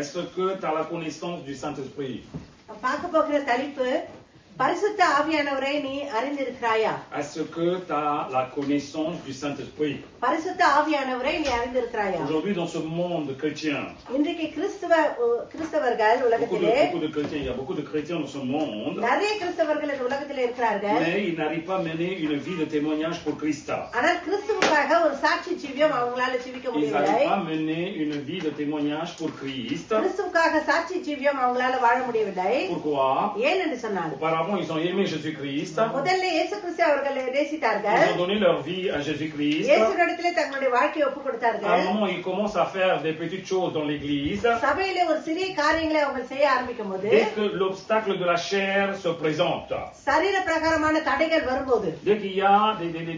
est-ce que tu as la connaissance du Saint-Esprit? பார்க்க போகிற தலைப்பு பரிசுத்த ஆவியானவரை நீ அறிந்திருக்கிறாயா? Est-ce que tu as la connaissance du Saint-Esprit? பரிசுத்த ஆவியானவரை நீ அறிந்திருக்கிறாயா? Aujourd'hui, dans ce monde chrétien, இன்றைக்கு கிறிஸ்தவர்கள் உலகத்திலே beaucoup de chrétiens, il y a beaucoup de chrétiens dans ce monde, நிறைய கிறிஸ்தவர்கள் இந்த உலகத்திலே இருக்கிறார்கள். mais ils n'arrivent pas à mener une vie de témoignage pour Christ. ஆனால் கிறிஸ்துவுக்காக ஒரு சாட்சி ஜீவியம் அவங்களால ஜீவிக்க Ils முடியவில்லை. n'arrivent pas à mener une vie de témoignage pour Christ. கிறிஸ்துவுக்காக சாட்சி ஜீவியம் அவங்களால வாழ முடியவில்லை. Pourquoi? ஏன் என்று சொன்னார்? Auparavant, ils ont aimé Jésus-Christ. முதல்ல இயேசு கிறிஸ்து அவர்களை நேசித்தார்கள். Ils ont donné leur vie à Jésus-Christ. இயேசுவிடத்திலே தங்களுடைய வாழ்க்கையை ஒப்புக் À un கொடுத்தார்கள். moment, ils commencent à faire des petites choses dans l'église. சபையிலே ஒரு சிறிய காரியங்களை அவங்க செய்ய ஆரம்பிக்கும் போது Dès que l'obstacle de la chair se présente, சரீர பிரகாரமான தடைகள் வரும்போது dès qu'il y a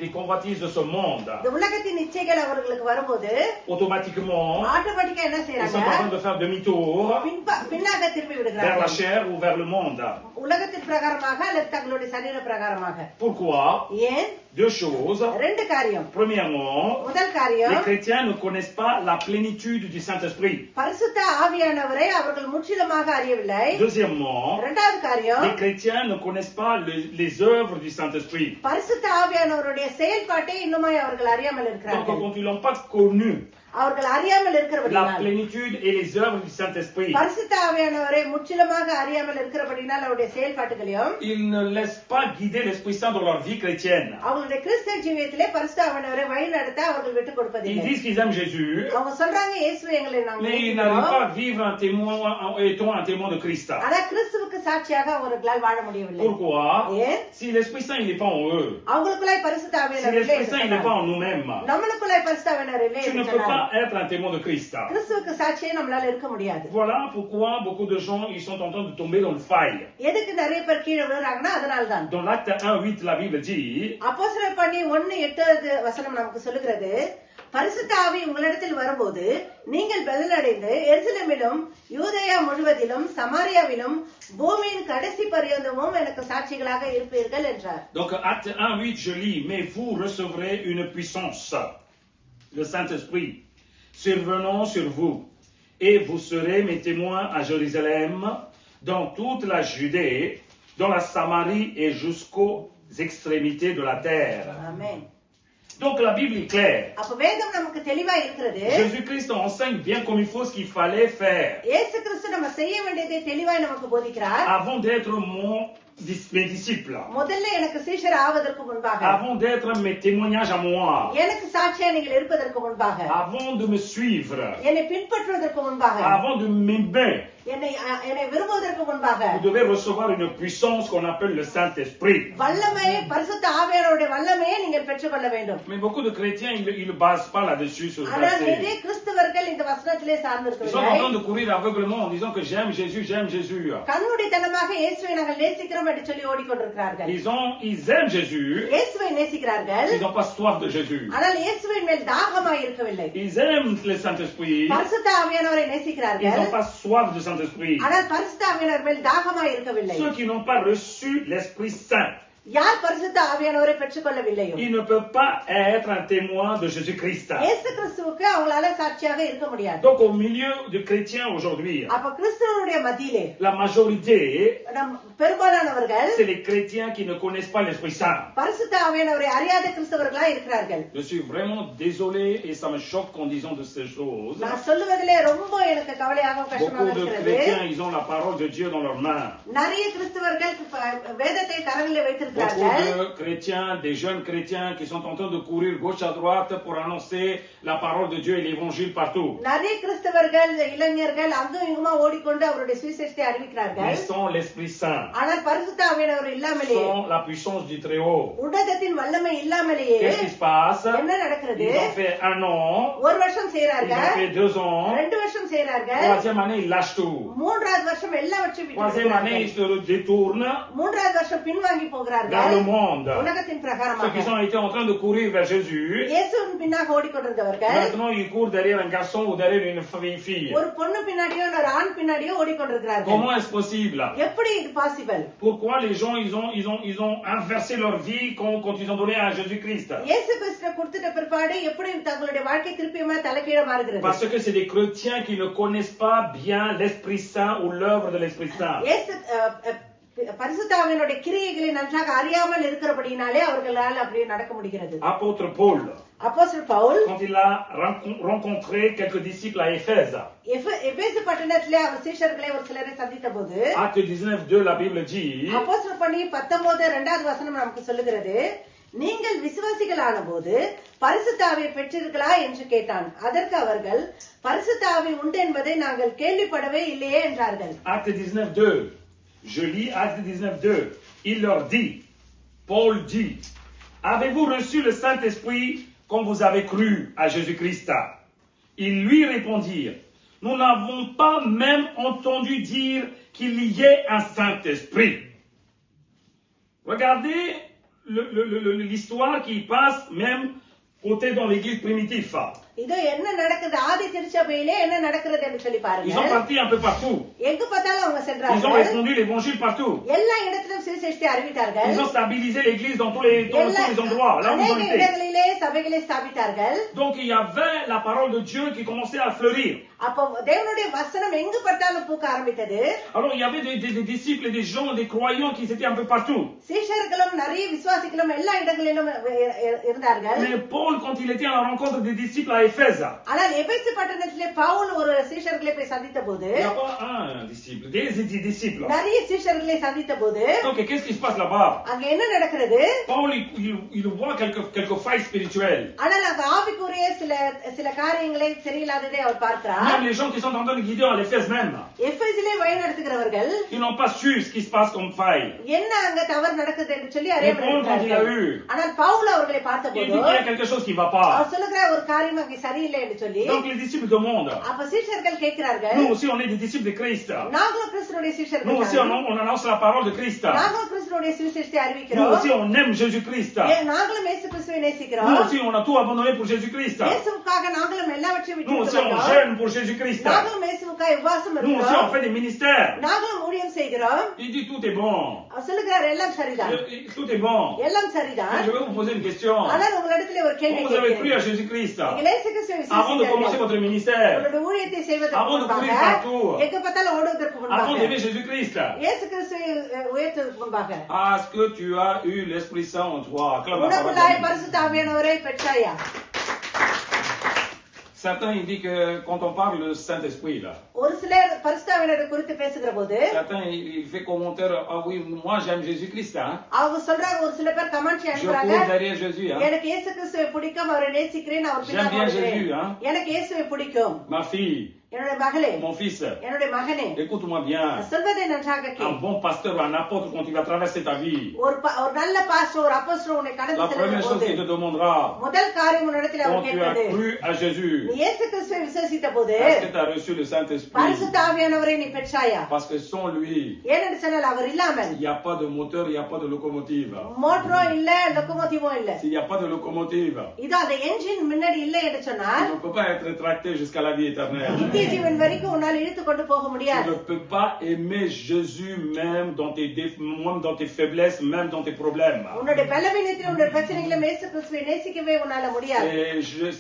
des convoitises de ce monde, இந்த உலகத்தின் இச்சைகள் அவர்களுக்கு வரும்போது automatiquement, ஆட்டோமேட்டிக்கா என்ன ils sont en செய்யறாங்க? train de faire demi-tour பின்னாக திரும்பி vers la விடுகிறார்கள். chair ou vers le monde. உலகத்தின் பிரகாரமாக அல்லது தங்களுடைய சரீர பிரகாரமாக. Pourquoi? ஏன்? Deux choses. ரெண்டு காரியம். Premièrement, முதல் les காரியம், chrétiens ne connaissent pas la plénitude du Saint-Esprit. பரிசுத்த ஆவியானவரை அவர்கள் முற்றிலுமாக அறியவில்லை. Deuxièmement, இரண்டாவது காரியம், les chrétiens ne connaissent pas les œuvres du Saint-Esprit. பரிசுத்த ஆவியானவருடைய செயல்பாட்டை இன்னுமாய் அவர்கள் அறியாமல் Donc, இருக்கிறார்கள். quand ils n'ont pas connu அவர்கள் அறியாமல் la இருக்கிறபடியால் plénitude et les œuvres du Saint-Esprit, பரிசுத்த ஆவியானவரை முற்றிலுமாக அறியாமல் இருக்கிறபடினால் அவருடைய செயல்பாட்டுகளையும் ils ne laissent pas guider l'Esprit Saint dans leur vie chrétienne. அவங்களுடைய கிறிஸ்தவ ஜீவியத்திலே பரிசுத்த ஆவியானவரை வழி நடத்த அவர்கள் விட்டுக் Ils கொடுப்பதில்லை. disent qu'ils aiment Jésus, அவங்க சொல்றாங்க இயேசுவை எங்களை நாங்கள் mais ils n'arrivent நேசிக்கிறோம். pas à vivre étant un témoin de Christ. ஆனா கிறிஸ்துவுக்கு சாட்சியாக அவர்களால் வாழ முடியவில்லை. Pourquoi? ஏன்? Si l'Esprit Saint il n'est pas en eux, அவங்களுக்குள்ளாய் பரிசுத்த si ஆவியானவர் இல்லை l'Esprit என்று Saint il n'est சொன்னார். pas en nous-mêmes, நம்மளுக்குள்ளாய் பரிசுத்த ஆவியானவர் இல்லை tu என்று ne peux சொன்னார். pas être un témoin de Christ. கிறிஸ்துவுக்கு சாட்சியே நம்மளால இருக்க முடியாது. Voilà pourquoi beaucoup de gens ils sont en train de tomber dans le faille. எதுக்கு நிறைய பேர் கீழே விழுறாங்கன்னா அதனால்தான். Dans l'acte 1:8, la Bible dit, அப்போஸ்தலர் பணி 1:8 வசனம் நமக்கு சொல்லுகிறது, பரிசுத்த ஆவி உங்களிடத்தில் வரும்போது நீங்கள் பலனடைந்து எருசலேமிலும் யூதேயா முழுவதிலும் சமாரியாவிலும் பூமியின் கடைசி பரியந்தமும் எனக்கு சாட்சிகளாக இருப்பீர்கள் என்றார். donc acte 1:8 je lis, mais vous recevrez une puissance, le Saint-Esprit, survenant sur vous, et vous serez mes témoins à Jérusalem, dans toute la Judée, dans la Samarie et jusqu'aux extrémités de la terre. ஆமென். Donc la Bible est claire. அப்ப வேதம் நமக்கு தெளிவா இருக்கிறது. Jésus-Christ enseigne bien comme il faut ce qu'il fallait faire. இயேசு கிறிஸ்து நம்ம செய்ய வேண்டியதை தெளிவாய் நமக்கு போதிக்கிறார். Avant d'être mes disciples, முதல்ல எனக்கு சீஷர் ஆவதற்கு முன்பாக, avant d'être mes témoignages à moi, எனக்கு சாட்சியா நீங்கள் இருப்பதற்கு முன்பாக, avant de me suivre, என்னை பின்பற்றுவதற்கு முன்பாக, avant de m'aimer, என்னை விரும்புவதற்கு முன்பாக, vous devez recevoir une puissance qu'on appelle le Saint-Esprit. வல்லமை பரிசுத்த ஆவியானவருடைய வல்லமையை நீங்கள் பெற்றுக்கொள்ள வேண்டும். Mais beaucoup de chrétiens, ils ne basent pas là-dessus sur ce ஆனால் நிறைய verset. கிறிஸ்தவர்கள் இந்த வசனத்திலே Ils sont en சார்ந்திருக்கவில்லை. train de courir aveuglement en disant que j'aime Jésus, j'aime Jésus. கண்மூடித்தனமாக இயேசுவை நாங்கள் நேசிக்கிறோம் என்று சொல்லி ஓடிக்கொண்டிருக்கிறார்கள். Ils aiment Jésus, இயேசுவை நேசிக்கிறார்கள், ils n'ont pas soif de Jésus. ஆனால் இயேசுவின் மேல் தாகமாய் இருக்கவில்லை. Ils aiment le Saint-Esprit, பரிசுத்த ஆவியானவரை ils நேசிக்கிறார்கள், n'ont pas soif de Saint-Esprit. ஆனால் பரிசுத்த ஆவியானவர் மேல் தாகமாய் இருக்கவில்லை. Ceux qui n'ont pas reçu l'Esprit Saint, யார் பரிசுத்த ஆவியானவரை பெற்றுக்கொள்ளவில்லையோ ils ne peuvent pas être un témoin de Jésus-Christ. இயேசு கிறிஸ்துவுக்கு அவங்களால சாட்சியாக இருக்க முடியாது. Donc au milieu de chrétiens aujourd'hui, அப்ப கிறிஸ்துவனுடைய மத்தியிலே la majorité, நம் பெரும்பாலானவர்கள் c'est les chrétiens qui ne connaissent pas l'Esprit Saint. பரிசுத்த ஆவியானவரை அறியாத கிறிஸ்தவர்களா இருக்கிறார்கள். Je suis vraiment désolé et ça me choque en disant de ces choses. நான் சொல்லுவதிலே ரொம்ப எனக்கு கவலையாக கஷ்டமாக Beaucoup de இருக்கிறது. chrétiens, ils ont la parole de Dieu dans leurs mains. நிறைய கிறிஸ்தவர்கள் வேதத்தை கரங்களில் வைத்திருக்கிறார்கள். Beaucoup de chrétiens, des jeunes chrétiens qui sont en train de courir gauche à droite pour annoncer la parole de Dieu et l'évangile partout. நிறைய கிறிஸ்தவர்கள் இளைஞர்கள் அங்கும் இங்குமா ஓடிக்கொண்டு அவருடைய சுவிசேஷத்தை அறிவிக்கிறார்கள். Mais sans l'Esprit Saint, ஆனால் பரிசுத்த ஆவியானவர் இல்லாமலேயே, sans la puissance du Très-Haut, உன்னதத்தின் வல்லமை இல்லாமலேயே qu'est-ce qui se passe? என்ன நடக்கிறது? Ils ont fait 1 an, ஒரு வருஷம் ils செய்யறார்கள், ont fait 2 ans, 2 வருஷம் செய்யறார்கள், 3e année, ils lâchent tout. 3வது வருஷம் எல்லாவற்றையும் விட்டு 3e année, விடுகிறார்கள். ils se détournent. 3வது வருஷம் பின்வாங்கி போகிறார்கள். கொண்டிருக்கிறார்கள் dans le monde. உலகத்தின் Ceux பிரகாரமாக qui ont été en train de courir vers Jésus, இயேசுவின் பின்னாக ஓடிக்கொண்டிருந்தவர்கள் maintenant ils courent derrière un garçon ou derrière une fille. ஒரு பொண்ணு பின்னாடியோ ஒரு ஆண் பின்னாடியோ ஓடிக்கொண்டிருக்கிறார்கள். Comment est-ce possible? எப்படி இது possible? Pourquoi les gens ils ont inversé leur vie quand ils ont donné à Jésus-Christ? இயேசு கிறிஸ்துவை கொடுத்துட்ட பிற்பாடு எப்படி தங்களுடைய வாழ்க்கை திருப்பியுமா தலைகீழ மாறுகிறது? Parce que c'est des chrétiens qui ne connaissent pas bien l'Esprit Saint ou l'œuvre de l'Esprit Saint. இயேசு பரிசுத்த ஆவியினுடைய கிரியைகளை நன்றாக அறியாமல் இருக்கிறபடினாலே அவர்களால் அப்படியே நடக்க முடிகிறது. Apôtre Paul, அப்போஸ்தலர் Pavul quand il a rencontré quelques disciples à Éphèse, எபேசு பட்டணத்திலே அவர் சீஷர்களை ஒரு சிலரை சந்தித்தபோது Acte 19:2, la Bible dit, அப்போஸ்தலர் பணி 19:2 வசனம் நமக்கு சொல்லுகிறது, நீங்கள் விசுவாசிகளான போது பரிசுத்த ஆவியை பெற்றீர்களா என்று கேட்டான். அதற்கு அவர்கள் பரிசுத்த ஆவி உண்டு என்பதை நாங்கள் கேள்விப்படவே இல்லையே என்றார்கள். Acte 19:2, je lis Acte 19:2, il leur dit, Paul dit, avez-vous reçu le Saint-Esprit quand vous avez cru à Jésus-Christ? Ils lui répondirent, nous n'avons pas même entendu dire qu'il y ait un Saint-Esprit. Regardez l'histoire qui passe même côté dans l'église primitive. இதோ என்ன நடக்குது ஆதி திருச்சபையிலே என்ன நடக்கிறது என்று சொல்லி பாருங்க. Ils sont partis un peu partout. எங்க பார்த்தாலும் அவங்க Ils ont சென்றார்கள். répandu l'évangile partout. எல்லா இடத்திலும் சுவிசேஷத்தை அறிவித்தார்கள். Ils ont stabilisé l'église dans tous les endroits là où ils ont அநேக été. இடங்களிலே சபைகளை ஸ்தாபித்தார்கள். Donc il y avait la parole de Dieu qui commençait à fleurir. அப்போ தேவனுடைய வசனம் எங்கு பார்த்தாலும் பூக்க ஆரம்பித்தது. Alors il y avait des disciples et des gens, des croyants qui étaient un peu partout. சீஷர்களும் நிறைய விசுவாசிகளும் எல்லா இடங்களிலும் இருந்தார்கள். Mais Paul, quand il était à la rencontre des disciples à Éphèse, ஆனால் எபேசு பட்டணத்திலே பவுல் ஒரு சீஷர்களை போய் சந்தித்த போது il n'y a pas un disciple, des disciples. நிறைய சீஷர்களை சந்தித்த போது Donc qu'est-ce qui se passe là-bas? அங்க என்ன நடக்கிறது? Paul, il voit quelques failles spirituelles. ஆனால் அங்க ஆவிக்குரிய சில காரியங்களை சரியில்லாததை அவர் பார்க்கிறார். Même les gens qui sont en train de guider à l'Éphèse même, எபேசிலே வழி நடத்துகிறவர்கள் ils n'ont pas su ce qui se passe comme faille. என்ன அங்க தவறு நடக்குது என்று சொல்லி Mais Paul, quand il a அறியாமல் eu, ஆனால் பவுல் அவர்களை il பார்த்தபோது dit qu'il y a quelque chose qui ne va pas. அவர் சொல்லுகிற ஒரு காரியம் அங்கே சரியில்லை என்று சொல்லி Donc les disciples demandent. அப்ப சீஷர்கள் கேட்கிறார்கள், Nous aussi on est des disciples de Christ. நாங்களும் கிறிஸ்துவுடைய Nous சீஷர்கள் aussi on annonce la parole de Christ. நாங்களும் கிறிஸ்துவுடைய சுவிசேஷத்தை Nous அறிவிக்கிறோம். aussi on aime Jésus-Christ. நாங்களும் இயேசு கிறிஸ்துவை Nous நேசிக்கிறோம். aussi on a tout abandonné pour Jésus-Christ. இயேசுவுக்காக நாங்களும் எல்லாவற்றையும் Nous aussi on விட்டு jeûne pour Jésus-Christ. நாங்களும் இயேசுவுக்காக உபவாசம் Nous aussi on இருக்கிறோம். fait des ministères. நாங்களும் ஊழியம் செய்கிறோம். Il dit tout est bon. அவர் சொல்லுகிறார் எல்லாம் சரிதான், Tout est bon. எல்லாம் சரிதான். Mais je vais vous poser une question. ஆனால் உங்களிடத்தில் ஒரு கேள்வி Vous avez cru கேட்கிறேன். à Jésus-Christ நீங்கள் இயேசு கிறிஸ்துவை avant de commencer விசுவாசித்தீர்கள். votre ministère, உங்களுடைய ஊழியத்தை செய்வதற்கு Avant de courir முன்பாக partout. எங்க பார்த்தாலும் ஓடுவதற்கு avant முன்பாக d'aimer Jésus-Christ. இயேசு கிறிஸ்துவை உயர்த்துவதற்கு முன்பாக Est-ce que tu as eu l'Esprit Saint en toi? Acclame la parole de உனக்குள்ளாய் Dieu. பரிசுத்த ஆவியானவரை பெற்றாயா? Certains ils disent que quand on parle de Saint-Esprit là, ஒரு சிலர் பரிசுத்த ஆவியானவரை குறித்து பேசுகிற போது certains ils font commentaire, ah oui, moi j'aime Jésus-Christ, hein. அவங்க சொல்றாங்க, ஒரு சில பேர் கமெண்ட்ஸ் Je அனுப்புறாங்க, cours derrière Jésus, hein. எனக்கு இயேசு கிறிஸ்துவை பிடிக்கும், அவரை நேசிக்கிறேன், அவர் J'aime பின்னாடி bien ஓடுகிறேன். Jésus, hein. எனக்கு இயேசுவை பிடிக்கும். Ma fille, என்னுடைய மகளே, mon fils, என்னுடைய மகனே, écoute-moi bien. சொல்வதை நன்றாக Un கேள். bon pasteur, un apôtre, quand il va traverser ta vie, ஒரு நல்ல பாஸ்டர், ஒரு அப்போஸ்தலர் உன்னை கடந்து la செல்கிற première chose போது qu'il te demandera, முதல் காரியம் உன்னிடத்தில் அவர் quand tu as கேட்பது, cru à Jésus, நீ இயேசு கிறிஸ்துவை விசுவாசித்த போது est-ce que tu as reçu le Saint-Esprit? பரிசுத்த ஆவியானவரை நீ பெற்றாயா? Parce que sans lui, ஏனென்று சொன்னால் அவர் இல்லாமல் il n'y a pas de moteur, il n'y a pas de locomotive. மோட்டரோ இல்ல, லொकोமோட்டிவோ இல்ல. S'il n'y a pas de locomotive, இது அந்த என்ஜின் முன்னாடி இல்லை என்று சொன்னால் tu ne peux pas être tracté jusqu'à la vie éternelle. நித்திய ஜீவன் வரைக்கும் உன்னால் இழுத்து கொண்டு போக Tu முடியாது. ne peux pas aimer Jésus même dans tes faiblesses, même dans tes problèmes. உன்னுடைய பலவீனத்தில் உன்னுடைய பிரச்சனைகளை இயேசு கிறிஸ்துவை நேசிக்கவே உன்னால முடியாது.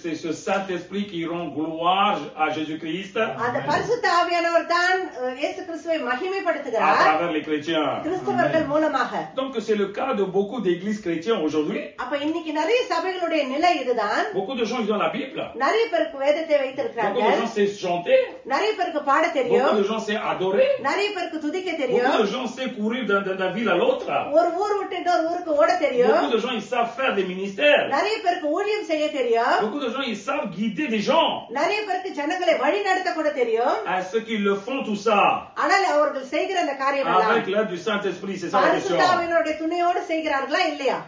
C'est ce Saint-Esprit qui rend gloire à Jésus-Christ அந்த பரிசுத்த ஆவியானவர் தான் இயேசு கிறிஸ்துவை à மகிமைப்படுத்துகிறார் travers les chrétiens. கிறிஸ்தவர்கள் மூலமாக. Donc c'est le cas de beaucoup d'églises chrétiennes aujourd'hui. அப்ப இன்னைக்கு நிறைய சபைகளுடைய நிலை இதுதான். Beaucoup de gens ils ont la Bible. நிறைய பேருக்கு வேதத்தை Beaucoup de வைத்திருக்கிறார்கள், gens savent chanter. நிறைய பேருக்கு பாட தெரியும், Beaucoup de gens savent adorer. நிறைய பேருக்கு துதிக்க Beaucoup தெரியும், de gens savent courir d'un ville à l'autre. ஒரு ஊர் விட்டு இன்னொரு ஊருக்கு ஓட தெரியும், Beaucoup de gens ils savent faire des ministères. நிறைய பேருக்கு ஊழியம் செய்ய தெரியும், Beaucoup de gens ils savent guider des gens. நிறைய பேருக்கு ஜனங்களை வழி நடத்த கூட தெரியும். À ceux qui le font tout ça ஆனால் அவர்கள் செய்கிற அந்த காரியம் எல்லாம் avec l'aide du Saint-Esprit, c'est ça la question. பரிசுத்த ஆவியினுடைய துணையோடு செய்கிறார்களா இல்லையா?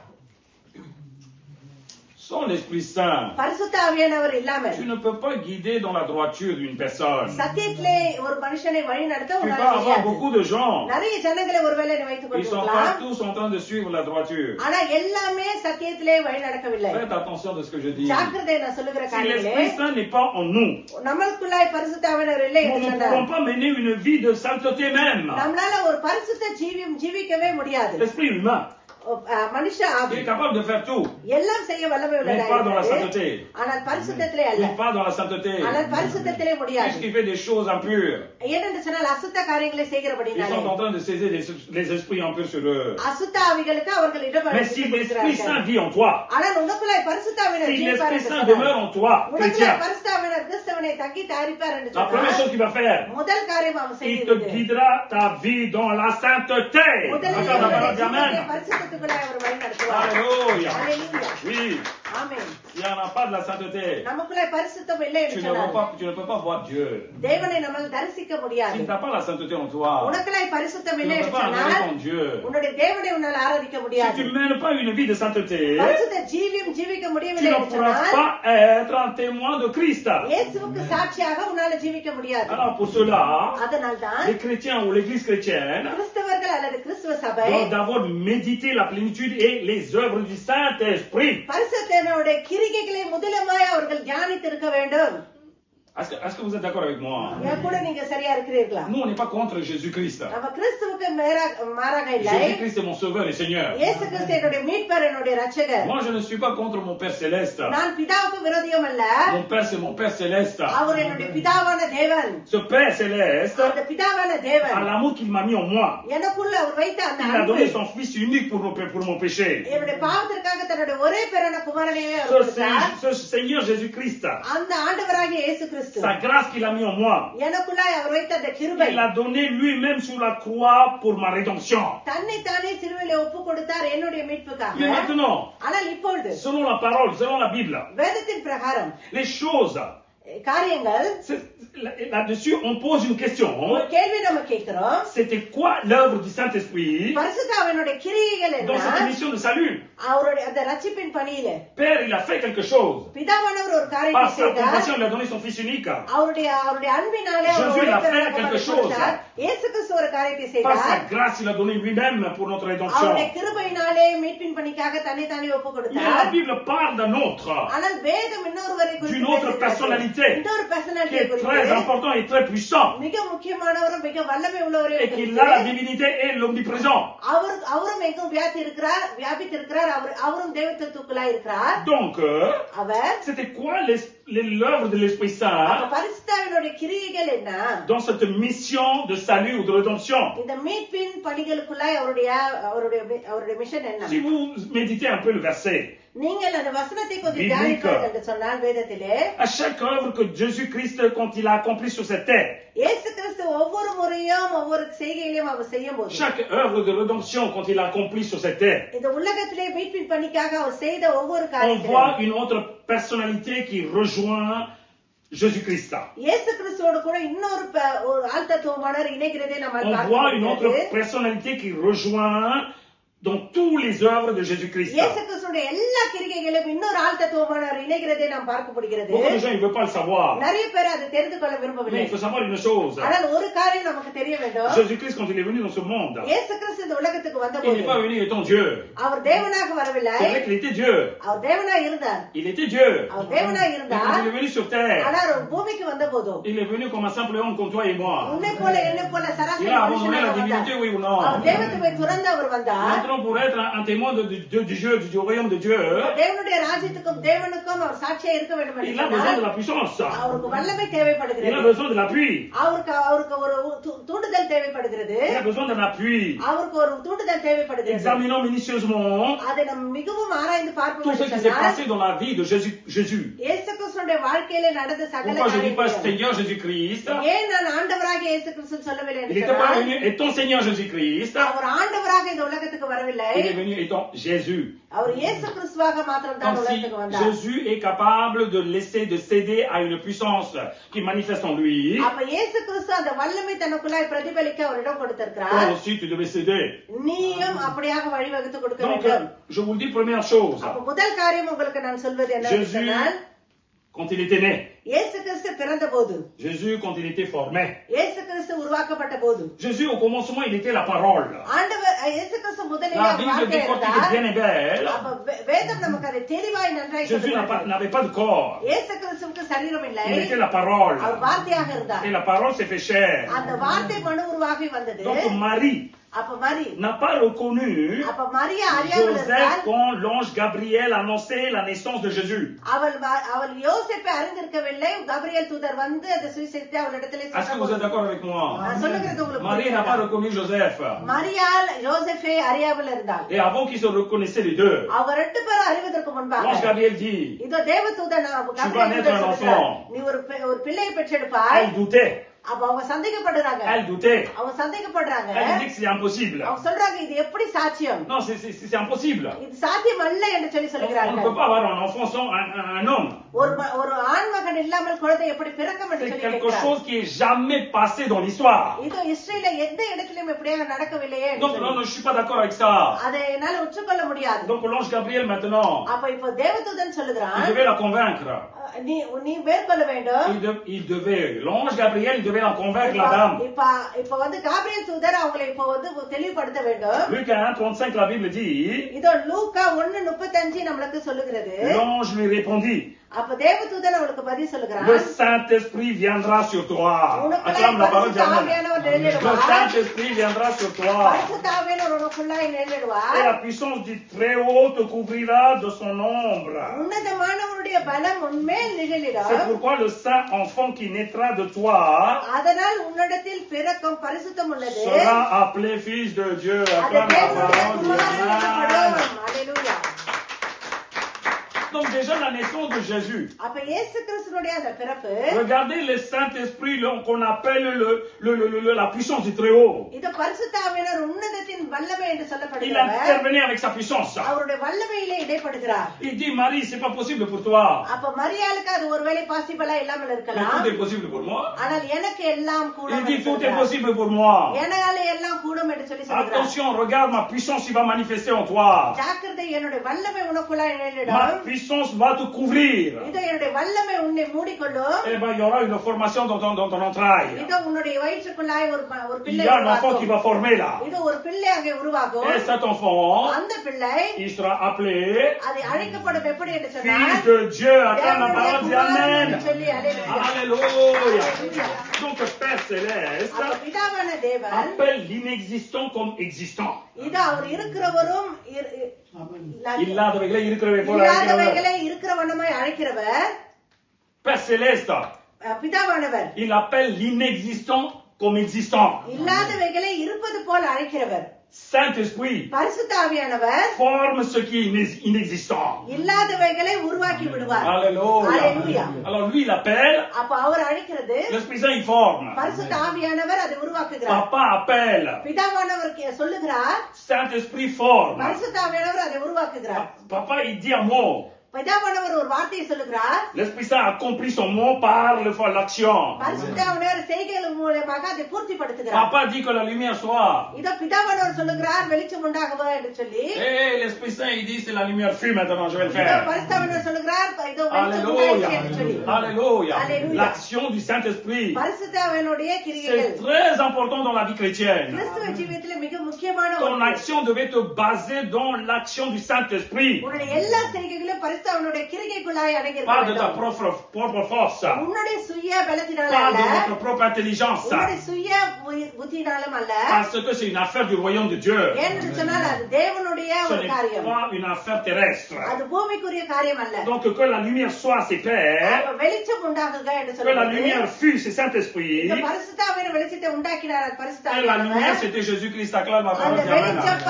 Sans l'Esprit Saint, பரிசுத்த ஆவியானவர் இல்லாம tu ne peux pas guider dans la droiture d'une personne. சத்தியத்திலே ஒரு மனுஷனை வழி நடத்த Tu உன்னால vas avoir முடியாது. beaucoup de gens. நிறைய ஜனங்களை ஒருவேளை நீ வைத்துக் Ils sont கொண்டிருக்கலாம். pas tous en train de suivre la droiture. ஆனா எல்லாமே சத்தியத்திலே வழி நடக்கவில்லை. Faites attention de ce que je dis. ஜாக்கிரதை நான் சொல்லுகிற Si காரியங்களே. l'Esprit Saint n'est pas en nous, நம்மளுக்குள்ளாய் பரிசுத்த ஆவியானவர் இல்லை nous என்று ne சொன்னார். pourrons pas mener une vie de sainteté même. நம்மளால ஒரு பரிசுத்த ஜீவிக்கவே முடியாது. L'esprit humain, மனுஷ il ஆவி est capable de faire tout, எல்லாம் செய்ய வல்லமை mais pas dans la உள்ளதா sainteté. ஆனால் பரிசுத்தத்திலே அல்ல. Mais pas dans la sainteté. ஆனால் பரிசுத்தத்திலே முடியாது. Puisqu'il fait des choses impures, ஏனென்று சொன்னால் அசுத்த காரியங்களை ils செய்கிறபடினாலே sont en train de saisir les esprits impurs sur eux. அசுத்த ஆவிகளுக்கு அவர்கள் இடம் Mais si l'Esprit Saint கொடுக்கிறார்கள். vit en toi, ஆனால் உனக்குள்ளாய் பரிசுத்த ஆவியானவர் si ஜீவிப்பார் l'Esprit என்று Saint சொன்னார். demeure en toi, உனக்குள்ளாய் chrétien, பரிசுத்த ஆவியானவர் கிறிஸ்தவனை தங்கி தயாரிப்பார் என்று la première சொன்னார். chose qu'il va faire, முதல் காரியம் அவன் il te செய்கிறது. guidera ta vie dans la sainteté. முதலில் Encore la parole ஜீவியத்தை d'Amen. பரிசுத்தத்துக்குள்ளாய் அவர் வழி நடத்துவார். Alléluia. Alléluia. Oui, amen. s'il n'y en a pas de la sainteté, நமக்குள்ளாய் பரிசுத்தம் இல்லை tu என்று ne சொன்னார். peux pas voir Dieu. தேவனை நம்மால் தரிசிக்க Si முடியாது. tu n'as pas la sainteté en toi, உனக்குள்ளாய் பரிசுத்தம் tu இல்லை ne peux என்று pas adorer சொன்னால் ton Dieu. உன்னுடைய தேவனை உன்னால் ஆராதிக்க Si முடியாது. tu ne mènes pas une vie de sainteté, பரிசுத்த ஜீவிக்க tu முடியவில்லை ne என்று pourras சொன்னால் pas être un témoin de Christ. இயேசுவுக்கு சாட்சியாக உன்னால ஜீவிக்க முடியாது. Alors pour cela, அதனால்தான் les chrétiens ou l'église chrétienne கிறிஸ்தவர்கள் அல்லது கிறிஸ்துவ சபை doivent d'abord méditer la plénitude et les œuvres du Saint-Esprit. பரிசுத்தனுடைய கிரிகைகளை முதலமாய் அவர்கள் தியானித்திருக்க வேண்டும். Est-ce que vous êtes d'accord avec moi? என் கூட நீங்க சரியா இருக்கிறீர்களா? Nous, on n'est pas contre Jésus-Christ. நம்ம கிறிஸ்துவுக்கு மாறாக இல்லை. Jésus-Christ est mon sauveur et Seigneur. இயேசு கிறிஸ்து என்னுடைய மீட்பர், என்னுடைய ரட்சகர். Moi, je ne suis pas contre mon Père Céleste. நான் பிதாவுக்கு விரோதியும் அல்ல. Mon Père, c'est mon Père Céleste. அவர் என்னுடைய பிதாவான தேவன். Ce Père Céleste, அந்த பிதாவான தேவன் à l'amour qu'il m'a mis en moi, எனக்குள்ள அவர் வைத்த அந்த il a அன்பு, donné son Fils unique pour mon péché. என்னுடைய பாவத்திற்காக தன்னுடைய ஒரே பேரான குமாரனையே அவர் கொடுத்தார். Ce Seigneur Jésus-Christ, அந்த ஆண்டவராகிய இயேசு கிறிஸ்து sa grâce qu'il a mis en moi, எனக்குள்ளாய் அவர் வைத்த அந்த கிருபை il a donné lui-même sur la croix pour ma rédemption. தன்னை தானே சிலுவையிலே ஒப்பு கொடுத்தார் என்னுடைய மீட்புக்காக. Mais maintenant, ஆனால் இப்பொழுது selon la parole, selon la Bible, வேதத்தின் பிரகாரம் les choses, காரியங்கள் là-dessus, on pose une question. ஒரு கேள்வி நம்ம கேட்கிறோம். C'était quoi l'œuvre du Saint-Esprit பரிசுத்தாவினுடைய கிரியைகள் dans cette என்ன? mission de salut? அவருடைய அந்த ரட்சிப்பின் பணியில Père, il a fait quelque chose. பிதாவானவர் ஒரு காரியத்தை Par sa செய்தார். compassion, il a donné son Fils unique. அவருடைய அன்பினாலே அவர் Jésus, ஒரே il a பேரான fait quelque குமாரனை chose. கொடுத்தார். இயேசு கிறிஸ்து ஒரு காரியத்தை Par sa செய்தார். grâce, il a donné lui-même pour notre அவருடைய rédemption. கிருபையினாலே மீட்பின் பணிக்காக தன்னை தானே ஒப்பு Mais கொடுத்தார். la Bible parle d'un autre, ஆனால் வேதம் இன்னொருவரை குறித்து d'une autre பேசுகிறது. personnalité இன்னொரு qui பர்சனாலிட்டியை est très குறித்து important et très puissant, மிக முக்கியமானவரும் மிக வல்லமை உள்ளவரையும் et qui குறித்து a la divinité et l'omniprésent. அவரும் எங்கும் வியாபித்திருக்கிறார். அவரும் தேவத்துவத்துக்குள்ளாய் இருக்கிறார். Donc, அவர் c'était quoi l'œuvre de l'Esprit Saint பரிசுத்தாவினுடைய கிரியைகள் என்ன? dans cette mission de salut ou de rédemption? இந்த மீட்பின் பணிகளுக்குள்ளாய் அவருடைய மிஷன் என்ன? Si vous méditez un peu le verset, நீங்கள் அந்த வசனத்தை கொஞ்சம் Biblique. தியானிப்பீர்கள் என்று சொன்னால் வேதத்திலே à chaque œuvre que Jésus-Christ, quand il a accompli sur cette terre, இயேசு கிறிஸ்து ஒவ்வொரு முறையும் ஒவ்வொரு செய்கையிலும் அவர் செய்யும் போது chaque œuvre de rédemption, quand il a accompli sur cette terre, இந்த உலகத்திலே மீட்பின் பணிக்காக அவர் செய்த ஒவ்வொரு on காரியத்திலும் voit une autre personnalité qui rejoint Jésus-Christ. இயேசு கிறிஸ்துவோடு கூட இன்னொரு ஒரு ஆள் தத்துவமானவர் இணைகிறதை நம்ம On voit une autre personnalité qui rejoint dans tous les œuvres de Jésus-Christ. இயேசு கிறிஸ்துவோட எல்லா கிரிகைகளிலும் இன்னொரு ஆள் தத்துவமானவர் இணைகிறதை நாம் பார்க்க முடிகிறது. Beaucoup de gens ne veulent pas le savoir. நிறைய பேர் அதை தெரிந்து கொள்ள Mais விரும்பவில்லை. il faut savoir une chose. ஆனால் ஒரு காரியம் நமக்கு தெரிய வேண்டும். Jésus-Christ, quand il est venu dans ce monde, இயேசு கிறிஸ்து இந்த உலகத்துக்கு il வந்தபோது n'est pas venu étant Dieu. அவர் தேவனாக வரவில்லை. C'est vrai qu'il était Dieu. அவர் தேவனாய் இருந்தார். Il était Dieu. அவர் தேவனாய் Mais இருந்தார். quand il est venu sur terre, ஆனால் அவர் பூமிக்கு வந்தபோது il est venu comme un simple homme comme toi et moi. உன்னை போல என்னை போல சராசரி Il a abandonné மனுஷனாக la வந்தார். divinité, oui ou non? அவர் தேவத்துவை துறந்து அவர் வந்தார். Maintenant, pour être un témoin du jeu, du royaume de Dieu, தேவனுடைய ராஜ்யத்துக்கும் தேவனுக்கும் அவர் சாட்சியா இருக்க வேண்டும் il a என்று besoin de சொன்னால் la puissance. அவருக்கு வல்லமை Il a தேவைப்படுகிறது. besoin de l'appui. அவருக்கு ஒரு தூண்டுதல் தேவைப்படுகிறது. Il a besoin d'un appui. அவருக்கு ஒரு தூண்டுதல் தேவைப்படுகிறது. Examinons minutieusement அதை நம்ம மிகவும் ஆராய்ந்து பார்ப்போம் tout ce என்று qui s'est சொன்னால் passé dans la vie de Jésus. இயேசு கிறிஸ்துவினுடைய வாழ்க்கையில நடந்த சகல Pourquoi je ne dis pas காரியங்களும் Seigneur Jésus-Christ? ஏன் நான் ஆண்டவராக இயேசு கிறிஸ்து சொல்லவில்லை Il என்று n'était pas சொன்னால் venu étant Seigneur Jésus-Christ. அவர் ஆண்டவராக இந்த உலகத்துக்கு Il வரவில்லை. Il est venu étant Jésus. அவர் இயேசு கிறிஸ்துவாக மாத்திரம் தான் Comme si உலகத்துக்கு வந்தார். Jésus est capable de céder à une puissance qui manifeste en lui. அப்ப இயேசு கிறிஸ்து அந்த வல்லமை தனக்குள்ளாய் பிரதிபலிக்க அவர் இடம் கொடுத்திருக்கிறார். Toi aussi, tu devais céder. நீயும் அப்படியாக வழிவகுத்து கொடுக்க Donc, வேண்டும். je vous le dis, première chose. அப்ப முதல் காரியம் உங்களுக்கு நான் சொல்வது என்ன சொன்னால், Quand il était né, இயேசு கிறிஸ்து பிறந்த போது, Jésus, quand il était formé, இயேசு கிறிஸ்து உருவாக்கப்பட்ட போது, Jésus, au commencement, il était la parole. ஆண்டவர் இயேசு கிறிஸ்து முதலில் La அவர் Bible வார்த்தை décortique இருந்தார். bien et belle. அப்ப வேதம் நமக்கு அதை தெளிவாய் நன்றாய் Jésus சொல்லுகிறது. n'avait pas de corps. இயேசு கிறிஸ்துவுக்கு சரீரம் இல்லை. Il était la parole. அவர் வார்த்தையாக இருந்தார். Et la parole s'est fait chair. அந்த வார்த்தை மனு உருவாகி வந்தது. Donc Marie அப்ப மரி n'a pas reconnu அப்ப மரியா அறியாமல் Joseph இருந்தால், quand l'ange Gabriel annonçait la naissance de Jésus. அவள் யோசேப்பை அறிந்திருக்கவில்லை. கபிரியேல் தூதர் வந்து அந்த சுவிசேஷத்தை அவளிடத்திலே Est-ce que vous êtes d'accord avec moi? நான் சொல்லுகிறது உங்களுக்கு Marie n'a pas reconnu Joseph. மரியாள் யோசேப்பை அறியாமல் இருந்தாள். Et avant qu'ils se reconnaissaient les deux, அவங்க ரெண்டு பேரும் அறிவதற்கு முன்பாக l'ange Gabriel dit, இதோ தேவதூதன் naître un enfant. நீ ஒரு பிள்ளையை பெற்றெடுப்பாய். elle doutait. அப்ப அவங்க சந்தேகப்படுறாங்க. Elle doutait. அவங்க சந்தேகப்படுறாங்க. Elle dit que c'est impossible. அவங்க சொல்றாங்க இது எப்படி சாத்தியம்? Non, c'est impossible. இது சாத்தியம் அல்ல என்று சொல்லி On ne சொல்கிறார்கள். peut pas avoir un enfant sans un homme. ஒரு ஆண் மகன் இல்லாமல் குழந்தை எப்படி பிறக்கும் என்று C'est சொல்லி quelque கேட்கிறார். chose qui est jamais passé dans l'histoire. இது இஸ்ரேல்ல எந்த இடத்திலும் இப்படியாக நடக்கவில்லையே என்று Donc சொல்லி. non, je suis pas d'accord avec ça. அதை என்னால ஒற்றுக்கொள்ள முடியாது. Donc l'ange Gabriel maintenant, அப்ப இப்போ தேவதூதன் சொல்லுகிறான், il devait la convaincre. நீ மேற்கொள்ள வேண்டும். L'ange Gabriel, il devait la convaincre la dame. இப்ப வந்து காபிரியேல் தூதர் அவங்களை இப்ப வந்து தெளிவுபடுத்த வேண்டும். Luc 1:35, la Bible dit, இதோ லூக்கா 1:35 நம்மளுக்கு சொல்லுகிறது. l'ange lui répondit, அப்ப தேவதூதன் அவளுக்கு பதில் சொல்லுகிறான், le Saint-Esprit viendra sur toi. Acclame la parole d'Amen. Le Saint-Esprit viendra sur toi. பரிசுத்த ஆவியானவர் உனக்குள்ளாய் நிழலிடுவார். Et la puissance du Très-Haut te couvrira de son ombre. உன்னதமானவருடைய பலம் உன்மேல் நிழலிடும். C'est pourquoi le saint enfant qui naîtra de toi அதனால் உன்னிடத்தில் பிறக்கும் பரிசுத்தம் உள்ளது. sera appelé fils de Dieu. அது Acclame la தேவனுடைய parole குமாரன் d'Amen. எனப்படும். அல்லேலூயா. Donc déjà la naissance de Jésus. அப்ப இயேசு கிறிஸ்துவினுடைய அந்த பிறப்பு, Regardez le Saint-Esprit qu'on appelle la puissance du Très-Haut. இது பரிசுத்த ஆவியானவர் உன்னதத்தின் வல்லமை என்று Il சொல்லப்படுகிறவர். intervenait avec sa puissance. அவருடைய வல்லமையிலே இடைப்படுகிறார். Il dit, Marie, c'est pas possible pour toi. அப்ப மரியாளுக்கு அது ஒருவேளை பாசிபிளா இல்லாமல் Mais இருக்கலாம். tout est possible pour moi. ஆனால் எனக்கு எல்லாம் கூடும் Il என்று dit, tout est சொல்கிறார். possible pour moi. என்னால எல்லாம் கூடும் என்று சொல்லி சொல்கிறார். Attention, regarde ma puissance, il va manifester en toi. ஜாக்கிரதை, என்னுடைய வல்லமை உனக்குள்ளாய் Ma நிழலிடும். puissance va te couvrir. இதோ என்னுடைய வல்லமை உன்னை மூடிக்கொள்ளும். Eh ben, il y aura une formation dans ton entraille. இதோ உன்னுடைய வயிற்றுக்குள்ளாய் ஒரு Il பிள்ளை y a un enfant qui உருவாகும். va former là. இதோ ஒரு பிள்ளை அங்கே உருவாகும். Et cet enfant, அந்த பிள்ளை il sera appelé அதை அழைக்கப்படும் எப்படி என்று சொன்னால், Fils de Dieu. Acclame la தேவனுடைய parole, dis குமாரன் Amen. என்று சொல்லி அல்லேலூயா. Alléluia. Alléluia. Donc, Père Céleste அப்ப பிதாவான தேவன் appelle l'inexistant comme existant. இது அவர் இருக்கிறவரும் இல்லாதவைகளை இருக்கிறவை போல அழைக்கிறவர். இல்லாதவைகளை இருக்கிற வண்ணமாய் அழைக்கிறவர். Père Céleste, பிதாவானவர் il appelle l'inexistant comme existant. இல்லாதவைகளை இருப்பது போல அழைக்கிறவர். Saint-Esprit பரிசுத்த ஆவியானவர் forme ce qui est inexistant. இல்லாதவைகளை உருவாக்கி விடுவார். Alléluia. Alléluia. Alors lui, il appelle, அப்ப அவர் அழைக்கிறது, l'Esprit Saint, il forme. பரிசுத்த ஆவியானவர் அதை உருவாக்குகிறார். Papa appelle, பிதாவானவர் சொல்லுகிறார், Saint-Esprit forme. பரிசுத்த ஆவியானவர் அதை உருவாக்குகிறார். Papa, il dit un mot. பிதாவானவர் ஒரு வார்த்தையை சொல்லுகிறார். L'Esprit Saint accomplit son mot par l'action. பரிசுத்த ஆவியானவர் செய்கைகள் மூலமாக அதை பூர்த்திப்படுத்துகிறார். Papa dit que la lumière soit. இதோ பிதாவானவர் சொல்லுகிறார், வெளிச்சம் உண்டாகுவா என்று சொல்லி. Et l'Esprit Saint, il dit, c'est la lumière fuit maintenant, je vais le இதோ faire. பரிசுத்த ஆவியானவர் சொல்லுகிறார், இதோ வெளிச்சம் Alléluia. உண்டாயிற்று என்று சொல்லி. Alléluia. Alléluia. L'action du Saint-Esprit, பரிசுத்த ஆவியானுடைய c'est கிரியைகள் très important dans la vie chrétienne. கிறிஸ்துவ ஜீவியத்திலே மிக முக்கியமான Ton ஒன்று. action devait te baser dans l'action du Saint-Esprit, உன்னுடைய எல்லா செய்கைகளும் பரிசுத்த ஆவியானுடைய கிரியைக்குள்ளாய் அடங்கியிருக்க pas de ta வேண்டும். propre force, உன்னுடைய சுய பலத்தினால pas அல்ல, de notre propre intelligence, உன்னுடைய சுய புத்தியினாலும் அல்ல. parce que c'est une affaire du royaume de Dieu. ஏன்னு சொன்னால் அது தேவனுடைய Ce ஒரு n'est காரியம். pas une affaire terrestre. அது பூமிக்குரிய காரியம் அல்ல. Donc que la lumière soit ses pères, அப்ப வெளிச்சம் உண்டாகுக என்று que la சொல்லுவது, lumière fût, c'est Saint-Esprit, இந்த பரிசுத்த ஆவியான வெளிச்சத்தை உண்டாக்கினார். அது பரிசுத்த et la lumière ஆவியானவர். c'était Jésus-Christ, acclame la parole அந்த d'Amen. வெளிச்சம்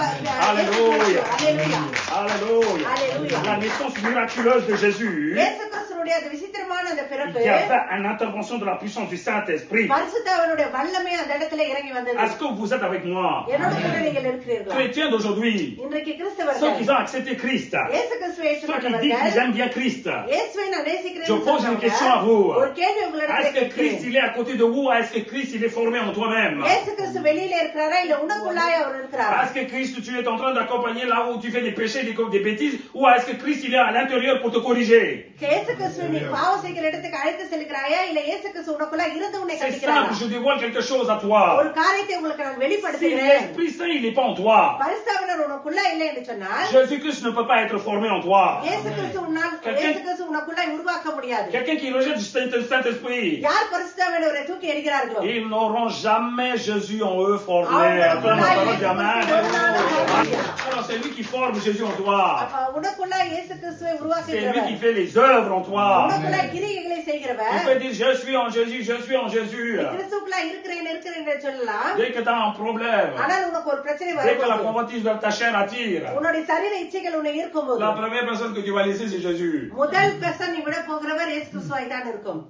Alléluia. அல்லேலூயா. Alléluia. Alléluia. La naissance miraculeuse miraculeuse de Jésus, இயேசு கிறிஸ்துவுடைய அந்த விசித்திரமான அந்த பிறப்பு il y avait une intervention de la puissance du Saint-Esprit. பரிசுத்தாவினுடைய வல்லமை அந்த இடத்துல இறங்கி வந்தது. Est-ce que vous êtes avec moi? என்னோட கூட நீங்கள் இருக்கிறீர்களா? Chrétiens d'aujourd'hui, இன்றைக்கு ceux கிறிஸ்தவர்கள் qui ont accepté Christ, இயேசு கிறிஸ்துவை ceux qui disent qu'ils ஏற்றுக்கொண்டவர்கள் aiment bien Christ, இயேசுவை நான் நேசிக்கிறேன்னு je pose une question à சொல்றவங்க vous. ஒரு கேள்வி உங்களிடத்தில் Est-ce que Christ கேட்கிறேன். il est à côté de vous? Est-ce que Christ il est formé en toi-même? இயேசு கிறிஸ்து வெளியில இருக்கிறாரா இல்ல உனக்குள்ளாய் அவர் இருக்கிறாரா? Est-ce que Christ tu es en train d'accompagner là où tu fais des péchés, des bêtises? Ou est-ce que Christ il est à l'intérieur pour te corriger? இயேசு கிறிஸ்து நீ பாவம் செய்கிற இடத்துக்கு அழைத்து செல்கிறாயா இல்ல இயேசு கிறிஸ்து உனக்குள்ள இருந்து உன்னை C'est கண்டிக்கிறாரா? simple, je dévoile quelque chose à toi. ஒரு காரியத்தை உங்களுக்கு நான் Si வெளிப்படுத்துகிறேன். l'Esprit Saint il n'est pas en toi, பரிசுத்தாவினர் உனக்குள்ள இல்லை என்று சொன்னால் Jésus-Christ ne peut pas être formé en toi. இயேசு கிறிஸ்து உனக்குள்ள உருவாக்க முடியாது. Quelqu'un qui rejette du Saint-Esprit, யார் பரிசுத்தாவினரை தூக்கி எறிகிறார்களோ ils n'auront jamais Jésus en eux formé. Amen. Acclame la parole d'Amen. Amen. Alors c'est lui qui forme Jésus en toi. அப்ப உனக்குள்ள இயேசு கிறிஸ்துவை C'est lui உருவாக்குகிறவர். qui fait les œuvres en toi. உனக்குள்ள கிரியைகளை Tu செய்கிறவர். peux dire je suis en Jésus, je suis en Jésus. கிறிஸ்துவுக்குள்ள இருக்கிறேன் என்று சொல்லலாம். Dès que tu as un problème, ஆனால் உனக்கு ஒரு பிரச்சனை dès que la வரும்போது convoitise de ta chair attire, உன்னுடைய சரீர இச்சைகள் உன்னை ஈர்க்கும்போது la première personne que tu vas laisser c'est Jésus. முதல் பெர்சன் நீ விட போகிறவர் இயேசு கிறிஸ்துவாய் தான் இருக்கும்.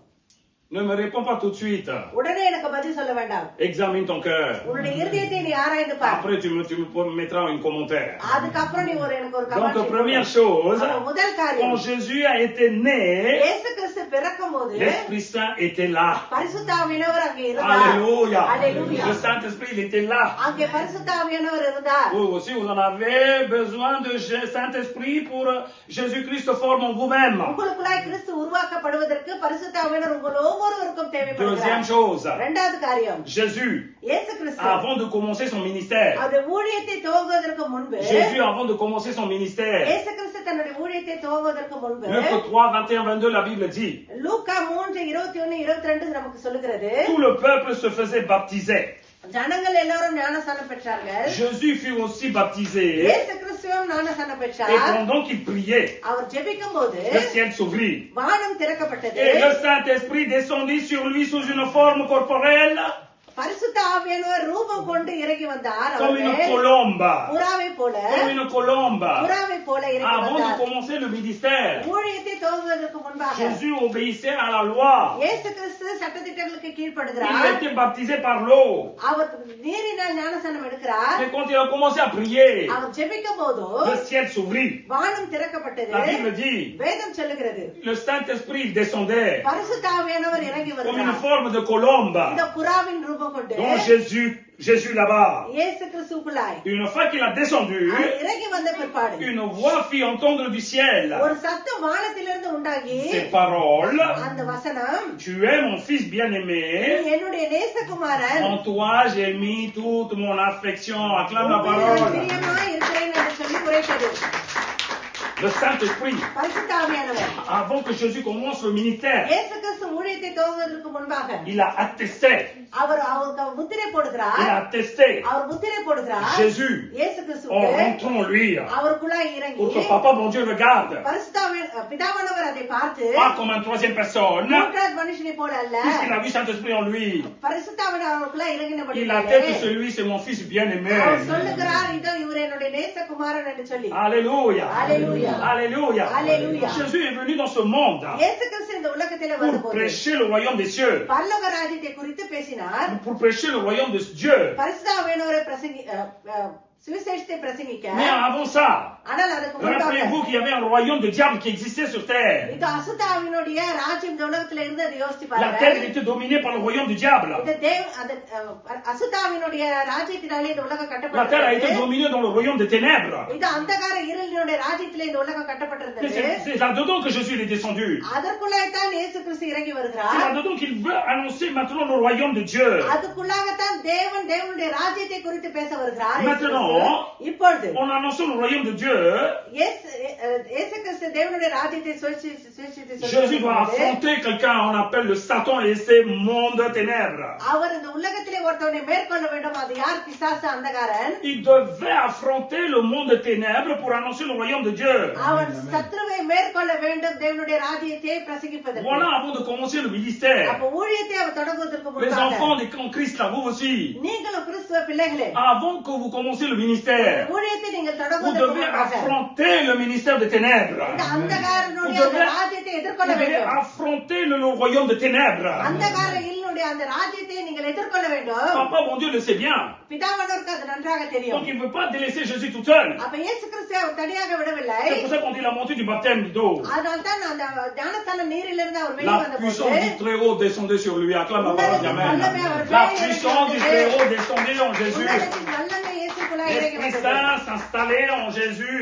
Ne me réponds pas tout de suite. உடனே எனக்கு பதில் சொல்ல வேண்டாம். Examine ton cœur. உன்னுடைய இருதயத்தை நீ ஆராய்ந்து பார். Après tu me mettras un commentaire. அதுக்கப்புறம் நீ எனக்கு ஒரு Donc கமெண்ட் première chose, முதல் quand காரியம் Jésus a été né, இயேசு கிறிஸ்து பிறக்கும்போது l'Esprit Saint était là. பரிசுத்தாவியானவர் அங்கே இருந்தார். Alléluia. Alléluia. Le Saint-Esprit il était là. அங்கே பரிசுத்தாவியானவர் இருந்தார். Vous aussi vous en avez besoin de Saint-Esprit pour Jésus-Christ se forme en vous-même. உங்களுக்குள்ளாய் கிறிஸ்து உருவாக்கப்படுவதற்கு பரிசுத்தாவியானவர் உங்கள் ஒவ்வொருவருக்கும் தேவைப்படுகிறார். Deuxième chose, இரண்டாவது காரியம் Jésus, இயேசு கிறிஸ்து avant de commencer son ministère, அவருடைய ஊழியத்தை துவங்குவதற்கு முன்பு Jésus avant de commencer son ministère, இயேசு கிறிஸ்து தன்னுடைய ஊழியத்தை துவங்குவதற்கு முன்பு Luc 3, 21, 22, la Bible dit, லூக்கா 3:21-22 நமக்கு சொல்லுகிறது tout le peuple se faisait baptiser. ஜனங்கள் எல்லாரும் ஞானஸ்நானம் பெற்றார்கள். Jésus fut aussi baptisé. இயேசு கிறிஸ்துவும் ஞானஸ்நானம் Et பெற்றார். pendant qu'il priait, அவர் ஜெபிக்கும் போது le ciel s'ouvrit. வானம் திறக்கப்பட்டது. Et le Saint-Esprit descendit sur lui sous une forme corporelle, பரிசுத்த ஆவியானவர் ரூபம் கொண்டு இறங்கி வந்தார். comme une அவர்கள் colombe. புறாவை போல Comme une colombe. புறாவை போல இறங்கி Avant de வந்தார். commencer le ministère, ஊழியத்தை துவங்குவதற்கு முன்பாக Jésus obéissait à la loi. இயேசு கிறிஸ்து சட்டதிட்டங்களுக்கு Il கீழ்ப்படுகிறார். était baptisé par l'eau. அவர் நீரினால் ஞானஸ்நானம் எடுக்கிறார். Mais quand il a commencé à prier, அவர் ஜெபிக்கும் போது le ciel s'ouvrit. வானம் திறக்கப்பட்டது. La Bible dit, வேதம் சொல்லுகிறது le Saint-Esprit il descendait பரிசுத்த ஆவியானவர் இறங்கி comme une வருகிறார். forme de colombe. இந்த புறாவின் ரூபம் கொண்டு Donc Jésus là-bas. இயேசு கிறிஸ்துக்குள்ளாய் Une fois qu'il a descendu, அவர் இறங்கி வந்த பிற்பாடு une voix fit entendre du ciel ஒரு சத்தம் வானத்திலிருந்து உண்டாகி ces paroles. அந்த வசனம் Tu es mon fils bien-aimé. நீ என்னுடைய நேசகுமாரன் En toi j'ai mis toute mon affection. Acclame la உன்மேல் நான் parole. பிரியமாய் இருக்கிறேன் என்று சொல்லி உரைத்தது. Le Saint-Esprit, பரிசுத்த ஆவியானவர் avant que Jésus commence le ministère, இயேசு கிறிஸ்து ஊழியத்தை துவங்குவதற்கு முன்பாக il a attesté. அவருக்கு முத்திரை போடுகிறார். Il a attesté அவர் முத்திரை போடுகிறார். Jésus இயேசு en கிறிஸ்துவுக்கு rentrant en lui. அவருக்குள்ளாய் இறங்கி Pour que Papa mon Dieu regarde. பிதாவானவர் அதை பார்த்து Pas comme une troisième personne. மூன்றாவது மனுஷனை போல அல்ல Puisqu'il a vu Saint-Esprit en lui. பரிசுத்தாவின் அவருக்குள்ளாய் Il இறங்கினபடியாலே atteste celui, c'est mon fils bien-aimé. அவர் சொல்லுகிறார் இதோ இவர் என்னுடைய நேசகுமாரன் என்று சொல்லி. Alléluia. Alléluia. Alléluia. Alléluia. Jésus est venu dans ce monde இயேசு கிறிஸ்து இந்த உலகத்திலே pour வரும்போது prêcher le royaume des cieux. பரலோக ராஜ்யத்தை குறித்து பேசினார். Pour prêcher le royaume de Dieu. பரிசுத்தாவியானவரை சுவிசேஷத்தை பிரசங்கிக்க. Mais avant ça, ஆனால் அதுக்கு முன்பாக rappelez-vous qu'il y avait un royaume de diable qui existait sur terre. இது அசுத்தாவினுடைய ராஜ்யம் இந்த உலகத்துல இருந்தது யோசிச்சு La terre பாருங்க. était dominée par le royaume du diable. இது அசுத்தாவினுடைய ராஜ்யத்தினாலே இந்த உலகம் La terre a été கட்டப்பட்டது. dominée dans le royaume des ténèbres. இது அந்தகார இருளினுடைய ராஜ்யத்திலே இந்த உலகம் Mais கட்டப்பட்டிருந்தது. c'est là-dedans que Jésus est descendu. அதற்குள்ளாய்த்தான் இயேசு கிறிஸ்து இறங்கி C'est வருகிறார். là-dedans qu'il veut annoncer maintenant le royaume de Dieu. அதுக்குள்ளாகத்தான் தேவனுடைய ராஜ்யத்தை குறித்து பேச வருகிறார். Maintenant, இப்பொழுது en annonçant le royaume de Dieu, இயேசு கிறிஸ்து தேவனுடைய ராஜ்யத்தை Jésus doit affronter quelqu'un qu'on appelle le Satan et ses mondes de ténèbres. அவர் இந்த உலகத்திலே ஒருத்தவனை மேற்கொள்ள வேண்டும். அது யார்? பிசாசு, அந்தகாரன். Il devait affronter le monde de ténèbres pour annoncer le royaume de Dieu. அவன் சத்ருவை மேற்கொள்ள வேண்டும் தேவனுடைய ராஜ்யத்தை பிரசங்கிப்பதற்கு. Voilà, avant de commencer commencer le ministère, அப்ப ஊழியத்தை அவர் தொடங்குவதற்கு les முன்பாக enfants des en Christ là, vous aussi, நீங்களும் கிறிஸ்துவ பிள்ளைகளே avant que vous commencez le ministère, ஊழியத்தை நீங்கள் vous தொடங்குவதற்கு devez முன்பாக affronter le ministère des ténèbres. இந்த அந்தகாரனுடைய Vous அந்த devez- ராஜ்யத்தை எதிர்கொள்ள Vous devez வேண்டும் affronter le royaume de ténèbres. அந்தகார இல்லனுடைய அந்த ராஜ்யத்தை நீங்கள் எதிர்கொள்ள வேண்டும் Papa, mon Dieu, le sait bien. பிதாவானவருக்கு அது நன்றாக Donc தெரியும் il ne veut pas délaisser Jésus tout seul. அப்ப இயேசு கிறிஸ்துவை அவர் தனியாக விடவில்லை C'est pour ça qu'on dit la montée du baptême d'eau. அதனால்தான் அந்த ஞானஸ்தான நீரிலிருந்து அவர் வெளியே La வந்த puissance போது du Très-Haut descendait sur lui. Acclame la parole d'Amen. La puissance du Très-Haut descendait en Jésus. உன்னதத்தின் வல்லமை இயேசுக்குள்ளாய் இறங்கி L'Esprit வந்தது Saint s'installait en Jésus.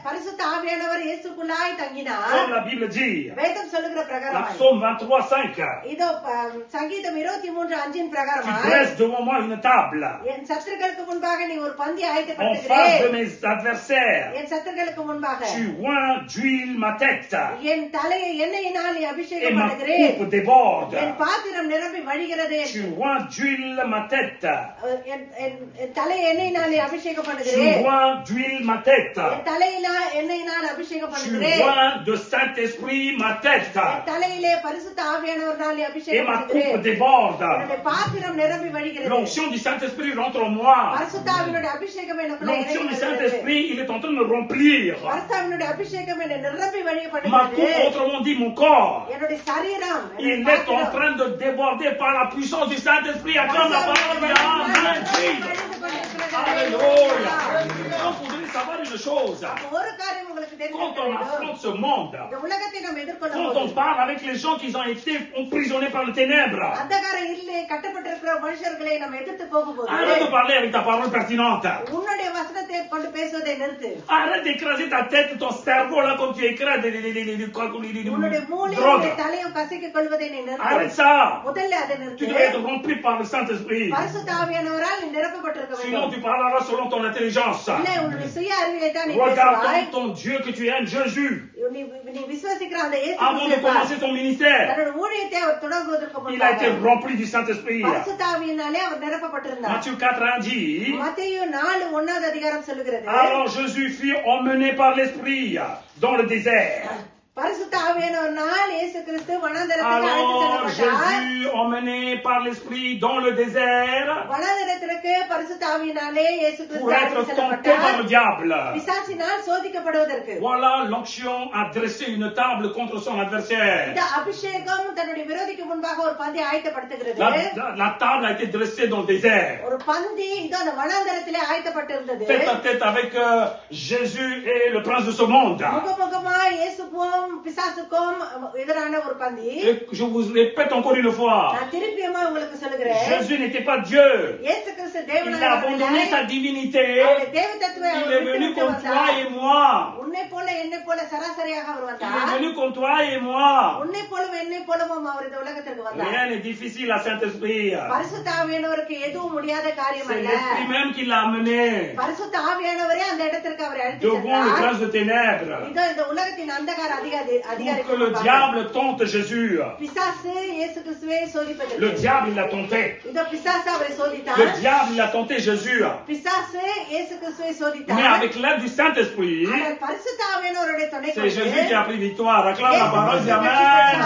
பரிசுத்த ஆவியானவர் இயேசுக்குள்ளாய் தங்கினார் Comme la Bible dit. வேதம் சொல்லுகிற La பிரகாரமாய் psaume 23, 5. இதோ சங்கீதம் 23:5 Tu பிரகாரமாய் dresses devant moi une table என் சத்துருக்களுக்கு முன்பாக நீ ஒரு பந்தி en face de ஆயத்தப்படுத்துகிறேன் mes adversaires. என் சத்துருக்களுக்கு முன்பாக Tu oins d'huile ma tête என் தலையை எண்ணெயினால் நீ et அபிஷேகம் ma பண்ணுகிறேன் coupe déborde. என் பாத்திரம் நிரம்பி வழிகிறது Tu oins d'huile ma tête. என் தலையை எண்ணெயினால் நீ அபிஷேகம் Tu பண்ணுகிறேன் oins d'huile ma tête. என் தலையினால் எண்ணெயினால் அபிஷேகம் Tu பண்ணுகிறேன் oins de Saint-Esprit ma tête. என் தலையிலே பரிசுத்த ஆவியானவர்னால் நீ Et அபிஷேகம் ma coupe பண்ணுகிறேன் déborde. என்னுடைய பாத்திரம் நிரம்பி வழிகிறது L'onction du Saint-Esprit rentre en moi. பரிசுத்தாவினுடைய அபிஷேகம் எனக்குள்ள L'onction இறங்கி du வருகிறது Saint-Esprit, il est en train de me remplir. பரிசுத்தாவினுடைய அபிஷேகம் என்னை நிரம்பி Ma வழியப்படுகிறது coupe, autrement dit, mon corps, என்னுடைய சரீரம் il est en train de déborder par la puissance du Saint-Esprit. Acclame la parole de Amen. Alléluia. Donc, vous devez savoir une chose. ஒரு காரியம் உங்களுக்கு Quand தெரிஞ்சிருக்க on வேண்டும் affronte ce monde, இந்த உலகத்தை நம்ம எதிர்கொள்ளும் quand போது on parle avec les gens qui ont été emprisonnés par le ténèbre, அந்தகார இல்லே கட்டப்பட்டிருக்கிற மனுஷர்களை நம்ம எதிர்த்து போகும்போது arrête de parler avec ta parole pertinente. உன்னுடைய வசனத்தை கொண்டு பேசுவதை நிறுத்து Arrête d'écraser ta tête, ton cerveau là, comme tu écrases உன்னுடைய des மூளையும் drogues. உன்னுடைய தலையும் கசக்கிக் கொள்வதை நீ Arrête நிறுத்து ça. முதல்ல அதை Tu நிறுத்து dois être rempli par le Saint-Esprit. பரிசுத்த ஆவியானவரால் நீ நிரப்பப்பட்டிருக்க Sinon, வேண்டும் tu parleras selon ton intelligence. இல்லை உன்னுடைய சுய அறிவியை தான் நீ Regarde பேசுவாய் ton Dieu que tu aimes, Jésus. நீ விசுவாசிக்கிற அந்த இயேசு Avant de கிறிஸ்துவை பார். commencer son ministère, தன்னோட ஊழியத்தை அவர் தொடங்குவதற்கு il a été முன்பாக rempli du Saint-Esprit. பரிசுத்த ஆவியினாலே அவர் நிரப்பப்பட்டிருந்தார் Matthieu 4 dit, மத்தேயு 4:1 அதிகாரம் சொல்லுகிறது alors Jésus fut emmené par l'Esprit dans le désert. பரிசுத்த ஆவியானவரால் இயேசு கிறிஸ்து வனாந்தரத்துக்கு அழைத்து Alors செல்லப்பட்டார் Jésus emmené par l'Esprit dans le désert வனாந்தரத்திற்கு பரிசுத்த ஆவியினாலே இயேசு pour கிறிஸ்து être அழைத்து tenté par செல்லப்பட்டார் le diable. பிசாசினால் சோதிக்கப்படுவதற்கு Voilà l'onction a dressé une table contre son adversaire. இந்த அபிஷேகம் தன்னுடைய விரோதிக்கு முன்பாக ஒரு பந்தி ஆயத்தப்படுத்துகிறது La table a été dressée dans le désert. ஒரு பந்தி இதோ அந்த வனாந்தரத்திலே ஆயத்தப்பட்டிருந்தது Tête à tête avec Jésus et le prince de ce monde. முகமுகமா இயேசுக்கும் பிசாசுக்கும் எதிரான ஒரு பந்தி Et je vous répète encore une fois, நான் திருப்பியமா உங்களுக்கு சொல்லுகிறேன் Jésus n'était pas Dieu. இயேசு கிறிஸ்து Il தேவனாக a abandonné sa divinité. அவருடைய தேவதத்துவத்தை Il அவர் est venu விட்டுவிட்டு comme toi வந்தார். et moi. உன்னை போல என்னை போல சராசரியாக அவர் Il est வந்தார் venu comme toi et moi. உன்னை போலவும் என்னை போலவும் அவர் இந்த உலகத்திற்கு வந்தார் Rien n'est difficile à Saint-Esprit. பரிசுத்த ஆவியானவருக்கு எதுவும் முடியாத காரியம் C'est அல்ல l'Esprit même qui l'a amené பரிசுத்த ஆவியானவரே அந்த இடத்திற்கு அவரை அழைத்து devant le சென்றார் prince de ténèbres. இதோ இந்த உலகத்தின் அந்தகார Pour que le diable tente Jésus. பிசாசு இயேசு கிறிஸ்துவை Le சோதிப்பதற்கு diable, il l'a tenté. இதோ பிசாசு அவரை சோதித்தார் Le diable, il a tenté Jésus. பிசாசு இயேசு கிறிஸ்துவை Mais சோதித்தார் avec l'aide du Saint-Esprit, ஆனால் பரிசுத்த ஆவியானவருடைய துணை c'est கொண்டு Jésus qui a pris victoire. Acclame la parole d'Amen.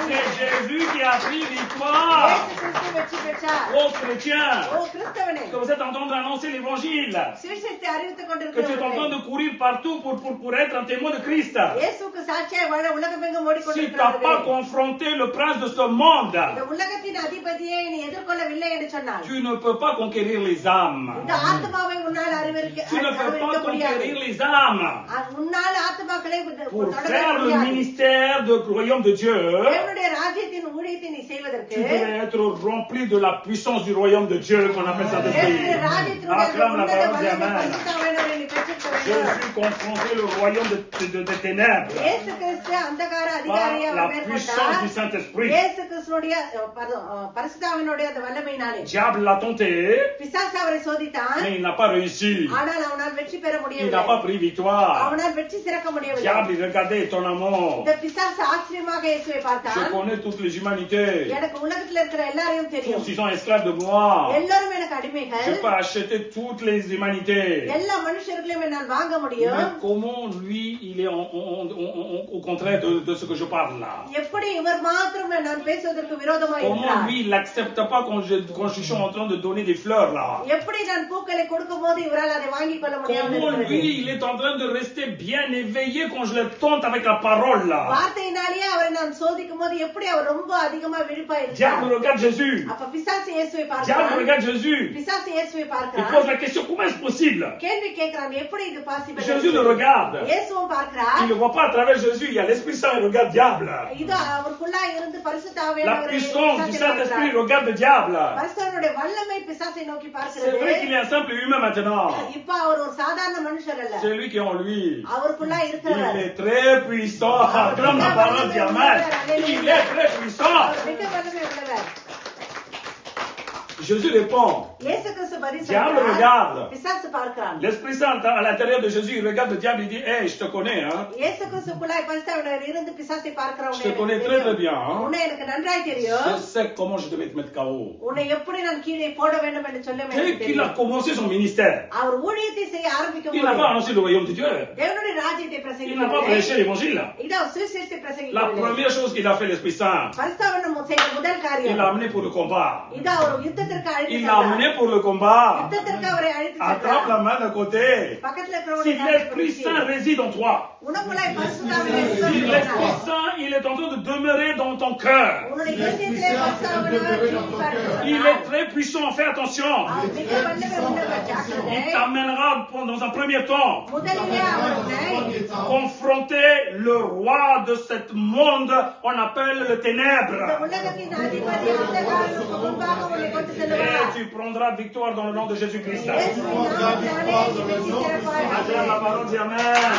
C'est Jésus qui a pris victoire. இயேசு கிறிஸ்து வெற்றி பெற்றார் Ô chrétiens, ஓ கிறிஸ்தவனே que vous êtes en train d'annoncer l'évangile, சுவிசேஷத்தை அறிவித்துக் que tu es en train கொண்டிருக்கிறவர்களே de courir partout pour être un témoin de Christ. இயேசுக்கு சாட்சியாய் வாழ உலகமெங்கும் Si tu n'as pas ஓடிக்கொண்டிருக்கிறவர்களே confronté le prince de ce monde, இந்த உலகத்தின் அதிபதியை நீ எதிர்கொள்ளவில்லை என்று சொன்னார் tu ne peux pas conquérir les âmes. இந்த ஆத்மாவை உன்னால் Tu ne peux pas முடியாது conquérir les âmes. உன்னால் ஆத்மாக்களை Pour தொடர faire le முடியாது ministère du royaume de Dieu, தேவனுடைய ராஜ்யத்தின் ஊழியத்தை நீ செய்வதற்கு tu devais être rempli de la puissance du royaume de Dieu qu'on appelle ça தேவனுடைய de ராஜ்யத்தினுடைய Acclame la உன்னத parole வல்லமை d'Amen. பரிசுத்த ஆவியானவரை நீ பெற்றுக்கொள்ள வேண்டும் Jésus confrontait le royaume des ténèbres இயேசு கிறிஸ்து அந்தகார par அதிகாரியை la அவர் puissance மேற்கொண்டார் du Saint-Esprit. இயேசு கிறிஸ்துடைய பரிசுத்தாவினுடைய அந்த வல்லமையினாலே Le diable l'a tenté, பிசாசு அவரை சோதித்தான் mais il n'a pas réussi. ஆனால் அவனால் வெற்றி பெற Il n'a முடியவில்லை pas pris victoire. அவனால் வெற்றி சிறக்க Le முடியவில்லை diable, il regardait étonnamment. இந்த பிசாசு ஆச்சரியமாக இயேசுவை Je பார்த்தான் connais toutes les humanités. எனக்கு உலகத்துல இருக்கிற எல்லாரையும் தெரியும். Tous ils sont esclaves de moi. எல்லாரும் எனக்கு அடிமைகள். Je peux acheter toutes les humanités. எல்லா மனுஷர்களையும் என்னால் வாங்க முடியும். Mais comment lui, il est au contraire de ce que je parle là? எப்படி இவர் மாத்திரம் நான் பேசுவதற்கு விரோதமாக Comment இருக்கிறார்? lui, il n'accepte pas quand je suis en train de donner des fleurs là? எப்படி நான் பூக்களை கொடுக்கும்போது இவரால் அதை வாங்கிக் கொள்ள முடியாமல் Comment இருக்கிறது? lui, il est en train de rester bien éveillé quand je le tente avec la parole là? வார்த்தையினாலேயே அவரை நான் சோதிக்கும் போது எப்படி அவர் ரொம்ப அதிகமா விழிப்பா இருக்கிறார்? Diable regarde Jésus. அப்ப பிசாசு இயேசுவை Diable பார்க்கிறான். regarde Jésus. பிசாசு இயேசுவை Il பார்க்கிறான். pose la question, comment est-ce possible? கேள்வி கேட்கிறான், எப்படி இது பாசிபிள்? Jésus le regarde. இயேசுவும் பார்க்கிறார். Il ne voit pas à travers Jésus, il y a l'Esprit Saint, il regarde diable. இது அவருக்குள்ளா இருந்து பரிசுத்த La ஆவியானவரை puissance du பிசாசை Saint-Esprit பார்க்கிறார். regarde le diable. பரிசுத்தனுடைய வல்லமை பிசாசை நோக்கி C'est பார்க்கிறது. vrai qu'il est un simple humain maintenant. இப்ப அவர் ஒரு சாதாரண மனுஷர் அல்ல. C'est lui qui est en lui. அவருக்குள்ளா Il இருக்கிறவர். est très puissant. Comme la parole dit Amen. Il est très puissant. அவர் மிக வல்லமை உள்ளவர். Jésus répond. இயேசு கிறிஸ்து பதில் Diable சொல்றார். regarde. பிசாசு பார்க்கிறான். L'Esprit Saint à l'intérieur de Jésus, il regarde le diable, il dit, hey, je te connais, hein. இயேசு கிறிஸ்துக்குள்ளாய் பரிசுத்தவர் இருந்து பிசாசை பார்க்கிறவன் Je te connais très très bien, hein. உன்னை எனக்கு நன்றாய் தெரியும். Je sais comment je devais te mettre KO. உன்னை எப்படி நான் கீழே போட வேண்டும் என்று சொல்ல Dès வேண்டும் qu'il a தெரியும். commencé son ministère, அவர் ஊழியத்தை செய்ய ஆரம்பிக்கும் il n'a pas போது annoncé le royaume de Dieu. தேவனுடைய ராஜ்யத்தை Il n'a pas பிரசங்கிக்கவில்லை. prêché l'évangile. இது அவர் சுவிசேஷத்தை La பிரசங்கிக்கவில்லை. première chose qu'il a fait l'Esprit Saint, பரிசுத்தவர் செய்த முதல் il காரியம் l'a amené pour le combat. இது அவர் யுத்தத்திற்கு அழைத்து Il l'a சென்றார். amené pour le combat. யுத்தத்திற்கு அவரை அழைத்து Attrape சென்றார். la main d'un côté. பக்கத்துல Si இருக்கிறவருடைய l'Esprit Saint réside en toi, உனக்குள்ளாய் பரிசுத்தாவின் si l'Esprit Saint, il est en train de demeurer dans ton cœur, உன்னுடைய இதயத்திலே பரிசுத்தாவின் il est très puissant, fais attention. மிக வல்லமை உள்ளவர் ஜாக்கிரதை. Il t'amènera dans un premier temps முதலிலே அவர் உன்னை confronter le roi de ce monde, on appelle le இந்த ténèbres. உலகத்தின் அதிபதி அந்த காலத்துக்கு முன்பாக உன்னை கொண்டு Et செல்லுவார். tu prendras victoire dans le nom de Jésus-Christ. இயேசுவின் நாமத்தினாலே நீ வெற்றி சிறப்பாய் Acclame la parole, dis Amen.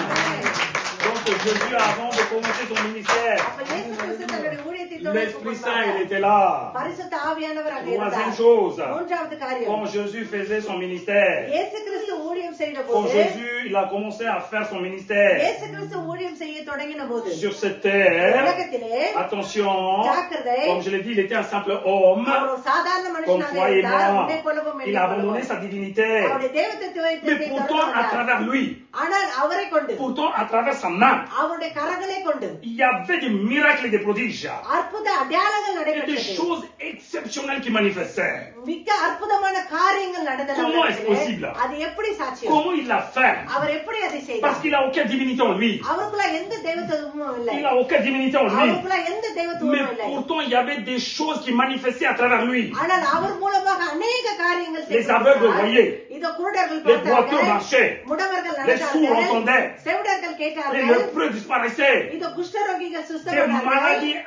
Donc Jésus, avant de commencer son ministère, அப்ப இயேசு கிறிஸ்து தன்னுடைய ஊழியத்தை தொடங்கும் l'Esprit Saint, il முன்பாக était là. பரிசுத்த ஆவியானவர் அங்கே Troisième இருந்தார். chose, மூன்றாவது காரியம், quand Jésus faisait son ministère, இயேசு கிறிஸ்து ஊழியம் செய்த quand போது Jésus, il a commencé à faire son ministère இயேசு கிறிஸ்து ஊழியம் செய்ய தொடங்கின போது sur cette terre, உலகத்திலே attention, ஜாக்கிரதை, comme je l'ai dit, il était un simple homme, அவர் ஒரு சாதாரண comme மனுஷனாக toi et இருந்தார். moi. உன்னை போலவும் Il என்னை a abandonné போலவும். sa divinité. அவருடைய தெய்வத்துவத்தை Mais pourtant, à travers lui, ஆனால் அவரை கொண்டு pourtant, à travers sa main, அவருடைய கரங்களை கொண்டு il y avait des miracles et des prodiges. அற்புத அடையாளங்கள் Et des நடைபெற்றது. choses exceptionnelles qui manifestaient. மிக அற்புதமான காரியங்கள் நடந்தன. Comment est-ce உலகத்திலே. possible? அது எப்படி சாட்சியம்? Comment il l'a fait? அவர் எப்படி அதை Parce செய்தார்? qu'il n'a aucune divinité en lui. அவருக்குள்ள எந்த தெய்வத்துவமும் இல்லை. Il n'a aucune divinité en lui. அவருக்குள்ள எந்த Mais தெய்வத்துவமும் இல்லை. pourtant, il y avait des choses qui manifestaient à travers lui. ஆனால் அவர் மூலமாக அநேக காரியங்கள் Les aveugles voyaient. இதோ குருடர்கள் Les boiteux பார்த்தார்கள். marchaient. முடவர்கள் Les sourds நடந்தார்கள். entendaient. செவிடர்கள் Les கேட்டார்கள். lépreux disparaissaient. இதோ குஷ்டரோகிகள் Des சுஸ்தமானார்கள். maladies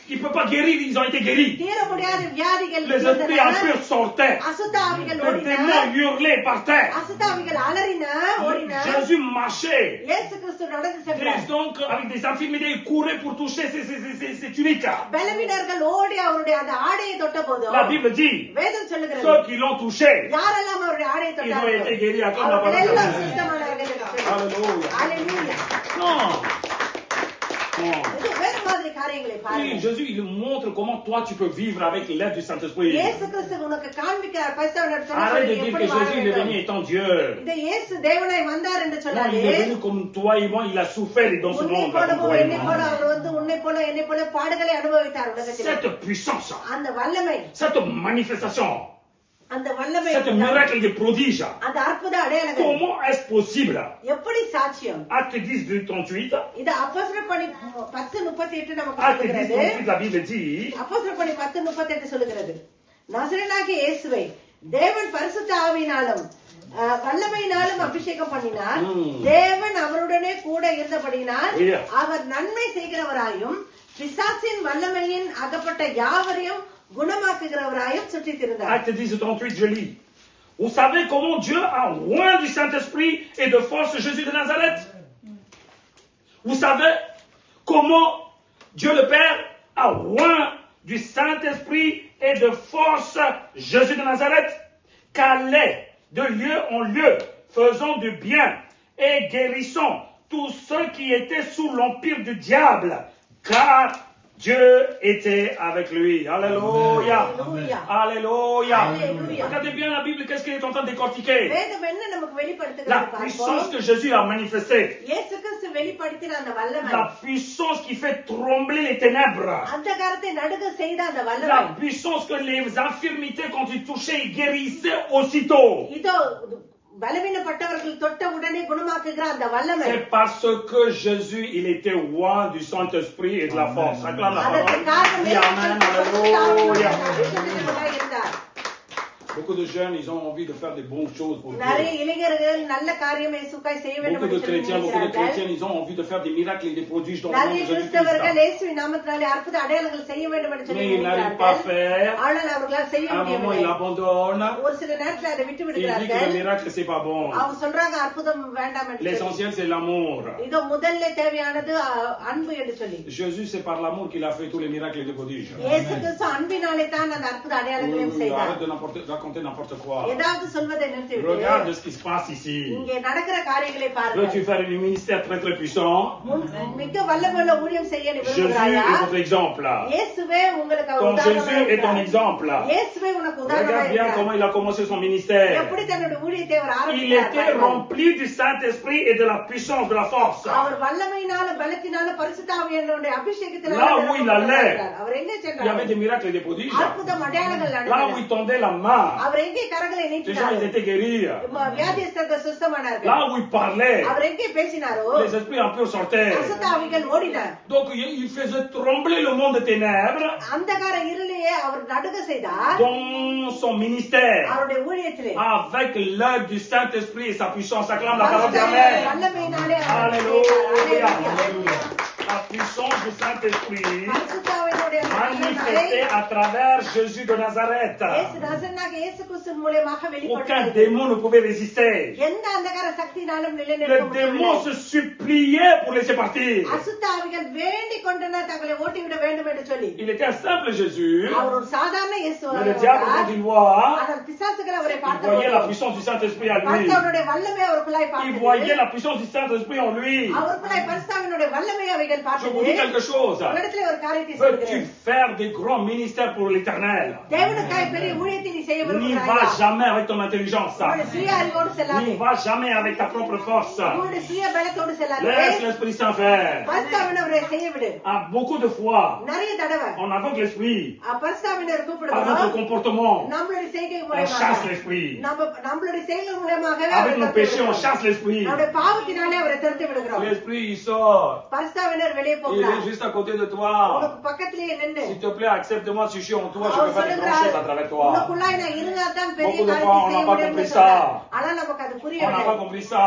qui ne peuvent pas guérir, ils ont été guéris. தீர முடியாத வியாதிகள் Les esprits impurs sortaient. அசுத்த ஆவிகள் Les ஓடின. démons hurlaient par terre. அசுத்த ஆவிகள் அலறின ஓடின. Jésus marchait. இயேசு கிறிஸ்து நடந்து சென்றார். Donc, avec des infirmités, ils couraient pour toucher ces tuniques. பலவீனர்கள் ஓடி அவருடைய அந்த ஆடையை தொட்ட போதும் La Bible dit, வேதம் சொல்லுகிறது ceux qui l'ont touché, யாரெல்லாம் அவருடைய ஆடையை ils ont été தொட்டார்கள் guéris à cause de la அவர்கள் parole de எல்லாம் Dieu. சுத்தமானார்கள் என்று சொல்லுகிறது. Alléluia. அல்லேலூயா. Non. Non. இது வேறு மாதிரி காரியங்களை Oui, பாருங்க. Jésus, il montre comment toi tu peux vivre avec l'aide du Saint-Esprit. இயேசு கிறிஸ்து உனக்கு காண்பிக்கிறார். பரிசுத்தவான்கள் Arrête de சொன்னார்கள் dire எப்படி que வாழ Jésus il est வேண்டும். venu étant Dieu. இந்த இயேசு தேவனாய் வந்தார் என்று Non, சொல்லாதே. il est venu comme toi et moi, il a souffert dans ce உன்னை monde. Comme போலவும் toi et என்னை போல moi. அவர் வந்து உன்னை போல என்னை போல பாடுகளை அனுபவித்தார் உலகத்தில். Cette puissance, அந்த வல்லமை cette manifestation, அந்த வல்லமை cette miracle des prodiges, அந்த அற்புத அடையாளங்கள் comment est-ce possible? எப்படி சாட்சியம்? Acte 10, 38. இது அப்போஸ்தலர் பணி 10:38 நமக்கு Acte 10, சொல்லுகிறது. 38, la Bible dit, அப்போஸ்தலர் பணி 10:38 சொல்லுகிறது. நசரேயனாகிய இயேசுவை தேவன் பரிசுத்த ஆவியினாலும் வல்லமையினாலும் அபிஷேகம் பண்ணினார். தேவன் அவருடனே கூட இருந்தபடியினால் Yeah. அவர் நன்மை செய்கிறவராயும் பிசாசின் வல்லமையின் அகப்பட்ட யாவரையும் குணமாக்குகிறவராயும் சுற்றித் திரிந்தார். Acte 10, 38, je lis. Vous savez comment Dieu a oint du Saint-Esprit et de force Jésus de Nazareth? Vous savez comment Dieu le Père a oint du Saint-Esprit et de force Jésus de Nazareth, qu'allait de lieu en lieu, faisant du bien et guérissant tous ceux qui étaient sous l'empire du diable, car Dieu était avec lui. Alléluia. Alléluia. Alléluia. Alléluia. Regardez bien la Bible, qu'est-ce qu'il est en train de décortiquer? வேதம் என்ன நமக்கு La வெளிப்படுத்துகிறது puissance பார்ப்போம். que Jésus a manifestée. இயேசு கிறிஸ்து வெளிப்படுத்தின அந்த வல்லமை, La puissance qui fait trembler les ténèbres. அந்தகாரத்தை நடுங்க செய்த அந்த La வல்லமை, puissance que les infirmités, quand ils touchaient, ils guérissaient aussitôt. இதோ பலவீனப்பட்டவர்கள் தொட்ட உடனே குணமாக்குகிற அந்த வல்லமை. C'est parce que Jésus, il était roi du Saint-Esprit et de la force. Acclame la அதற்கு parole. காரணம் Dis Amen, Alléluia. இருந்தார். Beaucoup de jeunes, ils ont envie de faire des bonnes choses pour நிறைய Dieu. இளைஞர்கள் நல்ல காரியம் இயேசுக்காய் செய்ய வேண்டும் Beaucoup de என்று சொல்லி chrétiens, நினைக்கிறார்கள். ils ont envie de faire des miracles et des prodiges dans le nom நிறைய de கிறிஸ்தவர்கள் Jésus-Christ. இயேசுவின் நாமத்தினாலே அற்புத அடையாளங்கள் செய்ய வேண்டும் என்று சொல்லி Mais ils n'arrivent pas à நினைக்கிறார்கள். faire. ஆனால் அவர்களால் செய்ய À un moment, முடியவில்லை. ils abandonnent. ஒரு சில நேரத்தில் அதை விட்டு Ils disent que விடுகிறார்கள். le miracle, c'est pas bon. அவங்க சொல்றாங்க அற்புதம் வேண்டாம் என்று சொல்லி. L'essentiel, c'est l'amour. இதோ முதல்ல தேவையானது அன்பு என்று சொல்லி. Jésus, c'est par l'amour qu'il a fait tous les miracles et les prodiges. இயேசு கிறிஸ்து அன்பினாலே தான் அந்த அற்புத அடையாளங்களையும் செய்தார். Arrête de raconter n'importe quoi. ஏதாவது சொல்வதை நிறுத்திவிட்டு Regarde ce qui se passe ici. இங்கே நடக்கிற காரியங்களை Veux-tu பாருங்கள். faire un ministère très très puissant? மிக வல்லமையுள்ள ஊழியம் செய்ய நீ Jésus விரும்புகிறாயா? est votre exemple. இயேசுவே உங்களுக்கு Ton உதாரணமா Jésus est ton இருக்கிறார். exemple. இயேசுவே உனக்கு உதாரணமா Regarde bien இருக்கிறார். comment il a commencé son ministère. எப்படி தன்னுடைய ஊழியத்தை அவர் Il était ஆரம்பித்தார்? rempli du Saint-Esprit et de la puissance, de la force. அவர் வல்லமையினால பலத்தினால பரிசுத்த ஆவியானவருடைய அபிஷேகத்தினால Là où il allait, அவர் எங்கே il y avait சென்றார்? des miracles et des prodiges. அற்புதம் அடையாளங்கள் Là où நடந்தன. il tendait la main, அவர் எங்கே கரங்களை les gens ils நீட்டினார்? étaient guéris. வியாதியஸ்தர்கள் சுத்தமானார்கள். Là où il parlait, அவர் எங்கே பேசினாரோ les esprits impurs sortaient. அசுத்த ஆவிகள் ஓடின. Donc il faisait trembler le monde des ténèbres அந்தகார இருளையே அவர் நடுங்க செய்தார். dans son ministère. அவருடைய ஊழியத்திலே Avec l'aide du Saint-Esprit et sa puissance. Acclame la parole d'Amen. வல்லமையினாலே அவர் Alléluia. செய்தார். La puissance du Saint-Esprit பரிசுத்த ஆவியினுடைய manifestée à travers Jésus de Nazareth. இயேசு நசரேயனாக இயேசு கிறிஸ்துவின் மூலமாக Aucun வெளிப்பட்டது. démon ne pouvait résister. எந்த அந்தகார சக்தியினாலும் நிலைநிற்க Les démons முடியவில்லை. se suppliaient pour laisser partir. அசுத்த ஆவிகள் வேண்டிக் கொண்டன தங்களை ஓட்டிவிட வேண்டும் என்று சொல்லி. Il était un simple Jésus. அவர் ஒரு சாதாரண இயேசு Mais le diable, quand il voit, ஆனால் பிசாசுகள் அவரை il voyait la பார்த்தபோது puissance du Saint-Esprit à lui. பரிசுத்தவனுடைய வல்லமை அவருக்குள்ளாய் Il பார்த்தது. voyait la puissance du Saint-Esprit en lui. அவருக்குள்ளாய் பரிசுத்தாவினுடைய வல்லமை அவைகள் Je vous பார்த்தது. dis quelque chose. உங்களிடத்திலே ஒரு காரியத்தை Veux-tu சொல்கிறேன். faire des grands ministères pour l'éternel? தேவனுக்காய் பெரிய ஊழியத்தை நீ செய்ய N'y விரும்புகிறாயா? va jamais avec ton intelligence. உன்னுடைய சுய அறிவோடு செல்லாதே. N'y va jamais avec ta propre force. உன்னுடைய சுய பலத்தோடு செல்லாதே. Laisse l'Esprit Saint faire. பரிசுத்தாவினவரை செய்ய விடு. Beaucoup de fois, நிறைய தடவை on invoque l'Esprit பரிசுத்தாவினர் par notre கூப்பிடுவோம். comportement. நம்மளுடைய செய்கை On chasse மூலமாக l'Esprit. நம்மளுடைய செய்கைகள் மூலமாகவே Avec அவரை nos துரத்தி péchés, on விடுகிறோம். chasse l'Esprit. நம்முடைய பாவத்தினாலே அவரை துரத்தி விடுகிறோம். L'Esprit, il sort. பரிசுத்தாவினர் வெளியே Il போகிறார். est juste à côté de toi. உனக்கு பக்கத்திலேயே நின்று S'il te plaît, accepte-moi si je suis en toi, je அவர் peux faire des grandes சொல்லுகிறார், choses à travers toi. உனக்குள்ளாய் நான் இருந்தால்தான் பெரிய Beaucoup de காரியத்தை fois, on செய்ய n'a pas முடியும் compris என்று சொன்னார். ça. ஆனால் நமக்கு அது On n'a புரியவில்லை. pas compris ça.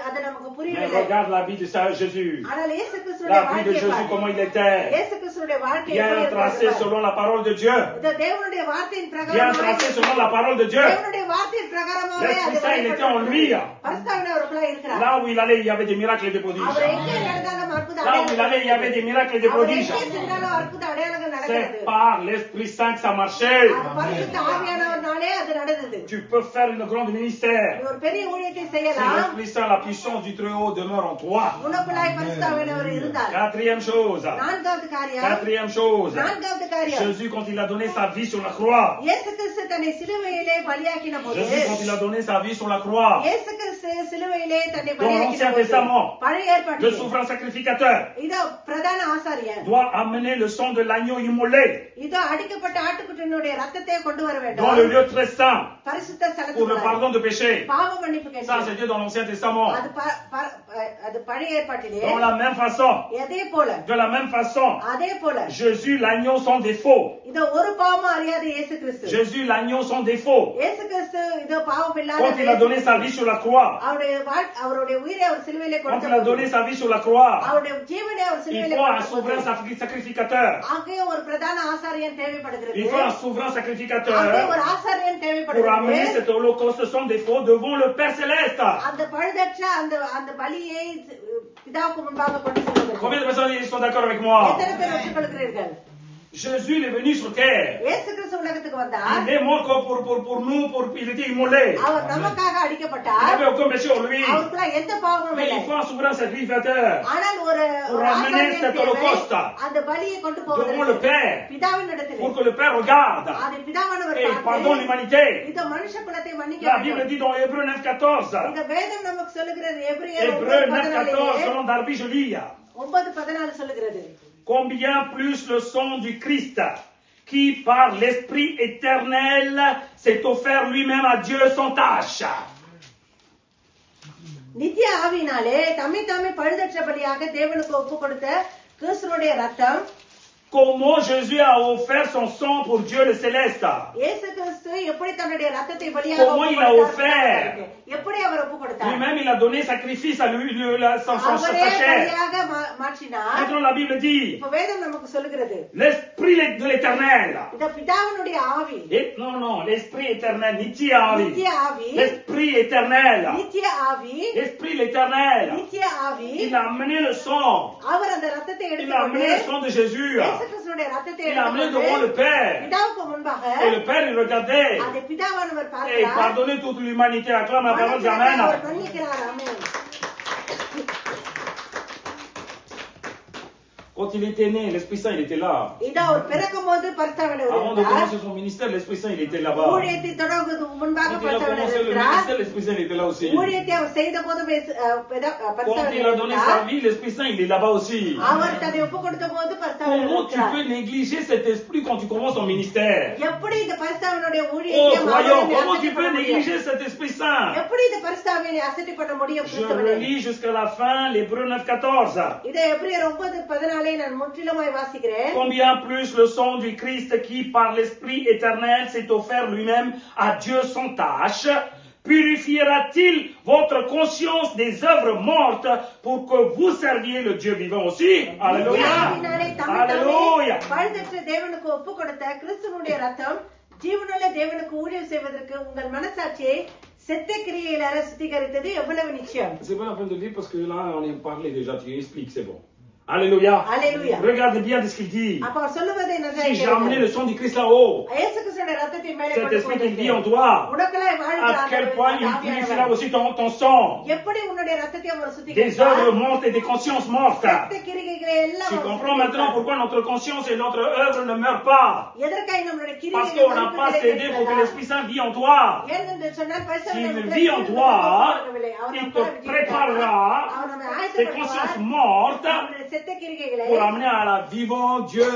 அது நமக்கு Mais புரியவில்லை. regarde la vie de Saint Jésus. ஆனால் இயேசு கிறிஸ்துவினுடைய La vie de வாழ்க்கையை Jésus, பாரு. comment il était. இயேசு கிறிஸ்துவினுடைய வாழ்க்கை Bien எப்படி tracé இருந்தது? selon la parole de Dieu. இந்த தேவனுடைய வார்த்தையின் Bien பிரகாரமாக tracé selon la parole de Dieu. தேவனுடைய வார்த்தையின் பிரகாரமாகவே L'Esprit அது Saint, il était en lui. பரிசுத்தாவினர் அவருக்குள்ளாய் இருக்கிறார். Là où il allait, il y avait des miracles et des prodiges. அவர் எங்கே நடந்தாலும் அற்புத Là où il allait, il y avait des miracles et des அவர் prodiges. எங்கே சென்றாலும் அற்புத அடையாளங்கள் நடக்கிறது. C'est par l'Esprit Saint que ça marchait. அது பரிசுத்த ஆவியானவர்னாலே அது நடந்தது. Tu peux faire une grande ministère. நீ ஒரு பெரிய ஊழியத்தை Si செய்யலாம். l'Esprit Saint, la puissance du Très-Haut demeure en toi. உனக்குள்ளாய் பரிசுத்தாவியானவர் இருந்தார். Quatrième chose. நான்காவது காரியம் Quatrième chose. நான்காவது காரியம் Jésus, quand il a donné sa vie sur la croix. இயேசு கிறிஸ்து தன்னை சிலுவையிலே பலியாக்கின போது Jésus, quand il a donné sa vie sur la croix. இயேசு கிறிஸ்து சிலுவையிலே தன்னை Dans பலியாக்கின l'Ancien போது Testament, பழைய le ஏற்பாட்டில் souverain sacrificateur இதோ பிரதான ஆசாரியன் doit amener le sang de l'agneau immolé இதோ அடிக்கப்பட்ட ஆட்டுக்குட்டியினுடைய ரத்தத்தை கொண்டு வர dans le வேண்டும். lieu très saint பரிசுத்த pour le ஸ்தலத்துக்கு pardon de péché. பாவ மன்னிப்பு Ça, கேட்கிறது. c'était dans l'Ancien Testament. அது பழைய ஏற்பாட்டிலே De la même façon, அதே போல அதே போல, Jésus, l'agneau sans défaut. இதோ ஒரு பாவமும் அறியாத இயேசு கிறிஸ்து Jésus, l'agneau sans défaut. இயேசு கிறிஸ்து இதோ பாவம் இல்லாத Quand il a donné sa vie sur la croix, அவருடைய உயிரை அவர் சிலுவையிலே quand il a கொடுத்தார். donné sa vie sur la croix, அவருடைய ஜீவனை அவர் il சிலுவையிலே faut un கொடுத்தார். souverain sacrificateur. ஆகவே ஒரு பிரதான ஆசாரியன் தேவைப்படுகிறது. Il faut un souverain ஆகவே sacrificateur ஒரு ஆசாரியன் pour தேவைப்படுகிறது. amener cet holocauste sans défaut devant le Père Céleste. அந்த பழுதற்ற அந்த பலியை பிதாவுக்கு முன்பாக கொண்டு செல்வது. Combien de personnes ils sont d'accord avec moi? எத்தனை பேர் ஒப்புக்கொள்கிறீர்கள்? Jésus il est venu sur terre. இயேசு கிறிஸ்து உலகத்துக்கு வந்தார். Il est mort pour nous, il était immolé. அவர் நமக்காக Il அடிக்கப்பட்டார். n'avait aucun péché en lui. அவருக்குள்ள எந்த பாவமும் Mais இல்லை. il faut un souverain sacrificateur. ஆனால் ஒரு Pour ramener cet holocauste அந்த பலியை கொண்டு devant le போவதற்கு Père. பிதாவின் இடத்திலே Pour que le Père regarde அதை பிதாவானவர் et பார்த்து pardonne l'humanité. இந்த மனுஷ குலத்தை மன்னிக்க La வேண்டும். Bible dit dans Hébreux 9:14. இந்த வேதம் நமக்கு சொல்லுகிறது எபிரேயர் Hébreux 9:14 9:14, selon Darby, je lis. 9:14 சொல்லுகிறது. Combien plus le sang du Christ, qui par l'Esprit éternel s'est offert lui-même à Dieu sans tâche. நித்திய ஆவியினாலே தம்மை பழுதற்றபடியாக தேவனுக்கு ஒப்பு கொடுத்த கிறிஸ்துவுடைய ரத்தம் Comment Jésus a offert son sang pour Dieu le céleste. இயேசு கிறிஸ்து எப்படி தன்னுடைய ரத்தத்தை பலியாக Comment il a offert. எப்படி அவர் ஒப்பு கொடுத்தார்? Lui-même, il a donné sacrifice à lui, sa அவரே chair. பலியாக மாற்றினார். Maintenant, la Bible dit, இப்ப வேதம் நமக்கு சொல்லுகிறது l'Esprit de l'éternel. இந்த பிதாவினுடைய ஆவி, Non, l'Esprit éternel, Nitya Avi. நித்திய ஆவி, L'Esprit éternel. நித்திய ஆவி, L'Esprit l'éternel. நித்திய ஆவி, Il a amené le sang. அவர் அந்த ரத்தத்தை Il a amené எடுத்துக்கொண்டு le sang de Jésus. இயேசு கிறிஸ்துவுடைய ரத்தத்தை Il a amené devant எடுத்துக்கொண்டு le Père. பிதாவுக்கு முன்பாக Et le Père, il regardait. அதை பிதாவானவர் Et il பார்க்கிறார். pardonnait toute l'humanité. Acclame la parole d'Amen. அவர் மன்னிக்கிறார். ஆமென். Quand il était né, l'Esprit Saint, il était là. இதோ அவர் பிறக்கும்போது பரிசுத்தவானவர் Avant de இருந்தார். commencer son ministère, l'Esprit Saint, il était là-bas. ஊழியத்தை தொடங்குவதற்கு முன்பாக Quand il a பரிசுத்தவானவர் commencé le இருக்கிறார். ministère, l'Esprit Saint, il était là aussi. ஊழியத்தை அவர் செய்த போது Quand il a பரிசுத்தவானவர் donné இருந்தார். sa vie, l'Esprit Saint, il est là-bas aussi. அவர் தன்னை ஒப்பு கொடுத்த போது பரிசுத்தவானவர் Comment tu இருக்கிறார். peux négliger cet esprit quand tu commences ton ministère? எப்படி இந்த பரிசுத்தவானுடைய Oh, ஊழியத்தை croyant, அவரை comment tu அசட்டை peux பண்ண முடியும்? négliger cet Esprit Saint? எப்படி இந்த பரிசுத்தாவியை அசட்டை பண்ண முடியும்? Je கிறிஸ்தவனே, le lis jusqu'à la fin, l'Hébreux 9:14. இதை எபிரேயர் 9:14 நான் முற்றிலுமாய் வாசிக்கிறேன். Combien plus le sang du Christ qui par l'Esprit éternel s'est offert lui-même à Dieu sans tâche, purifiera-t-il votre conscience des œuvres mortes pour que vous serviez le Dieu vivant aussi? Alléluia! ஆவியினாலே தம்மை தாமே Alléluia! பழுதற்ற தேவனுக்கு ஒப்பு கொடுத்த கிறிஸ்துவனுடைய ரத்தம் ஜீவனுள்ள தேவனுக்கு ஊழியம் செய்வதற்கு உங்கள் மனசாட்சியை செத்த கிரியையிலார சுத்திகரித்தது எவ்வளவு நிச்சயம். C'est pas la peine de lire parce que là on en parlé déjà, tu expliques, c'est bon. Alléluia! Alléluia. Regardez bien ce qu'il dit. அப்ப அவர் சொல்லுவதை Si j'ai amené le sang du Christ là-haut, இயேசு கிறிஸ்துவின் ரத்தத்தை மேலே cet கொண்டு esprit qui vit en போவதற்கு toi, உனக்குள்ளாய் வாழ்கிற à quel அந்த point il ஆவியானவர் purifiera aussi ton sang, எப்படி உன்னுடைய ரத்தத்தை அவர் des சுத்திகரித்தார்? œuvres mortes et des consciences mortes. செத்த கிரியைகளை எல்லாம் Tu அவர் comprends maintenant சுத்திகரித்தார். pourquoi notre conscience et notre œuvre ne meurent pas? எதற்காக நம்முடைய Parce கிரியைகள் qu'on n'a pas cédé pour que l'Esprit Saint vit en toi. ஏனென்று சொன்னால் S'il vit en toi, il te préparera tes consciences mortes அவருடைய செத்த கிரியைகளை pour amener à la vivant Dieu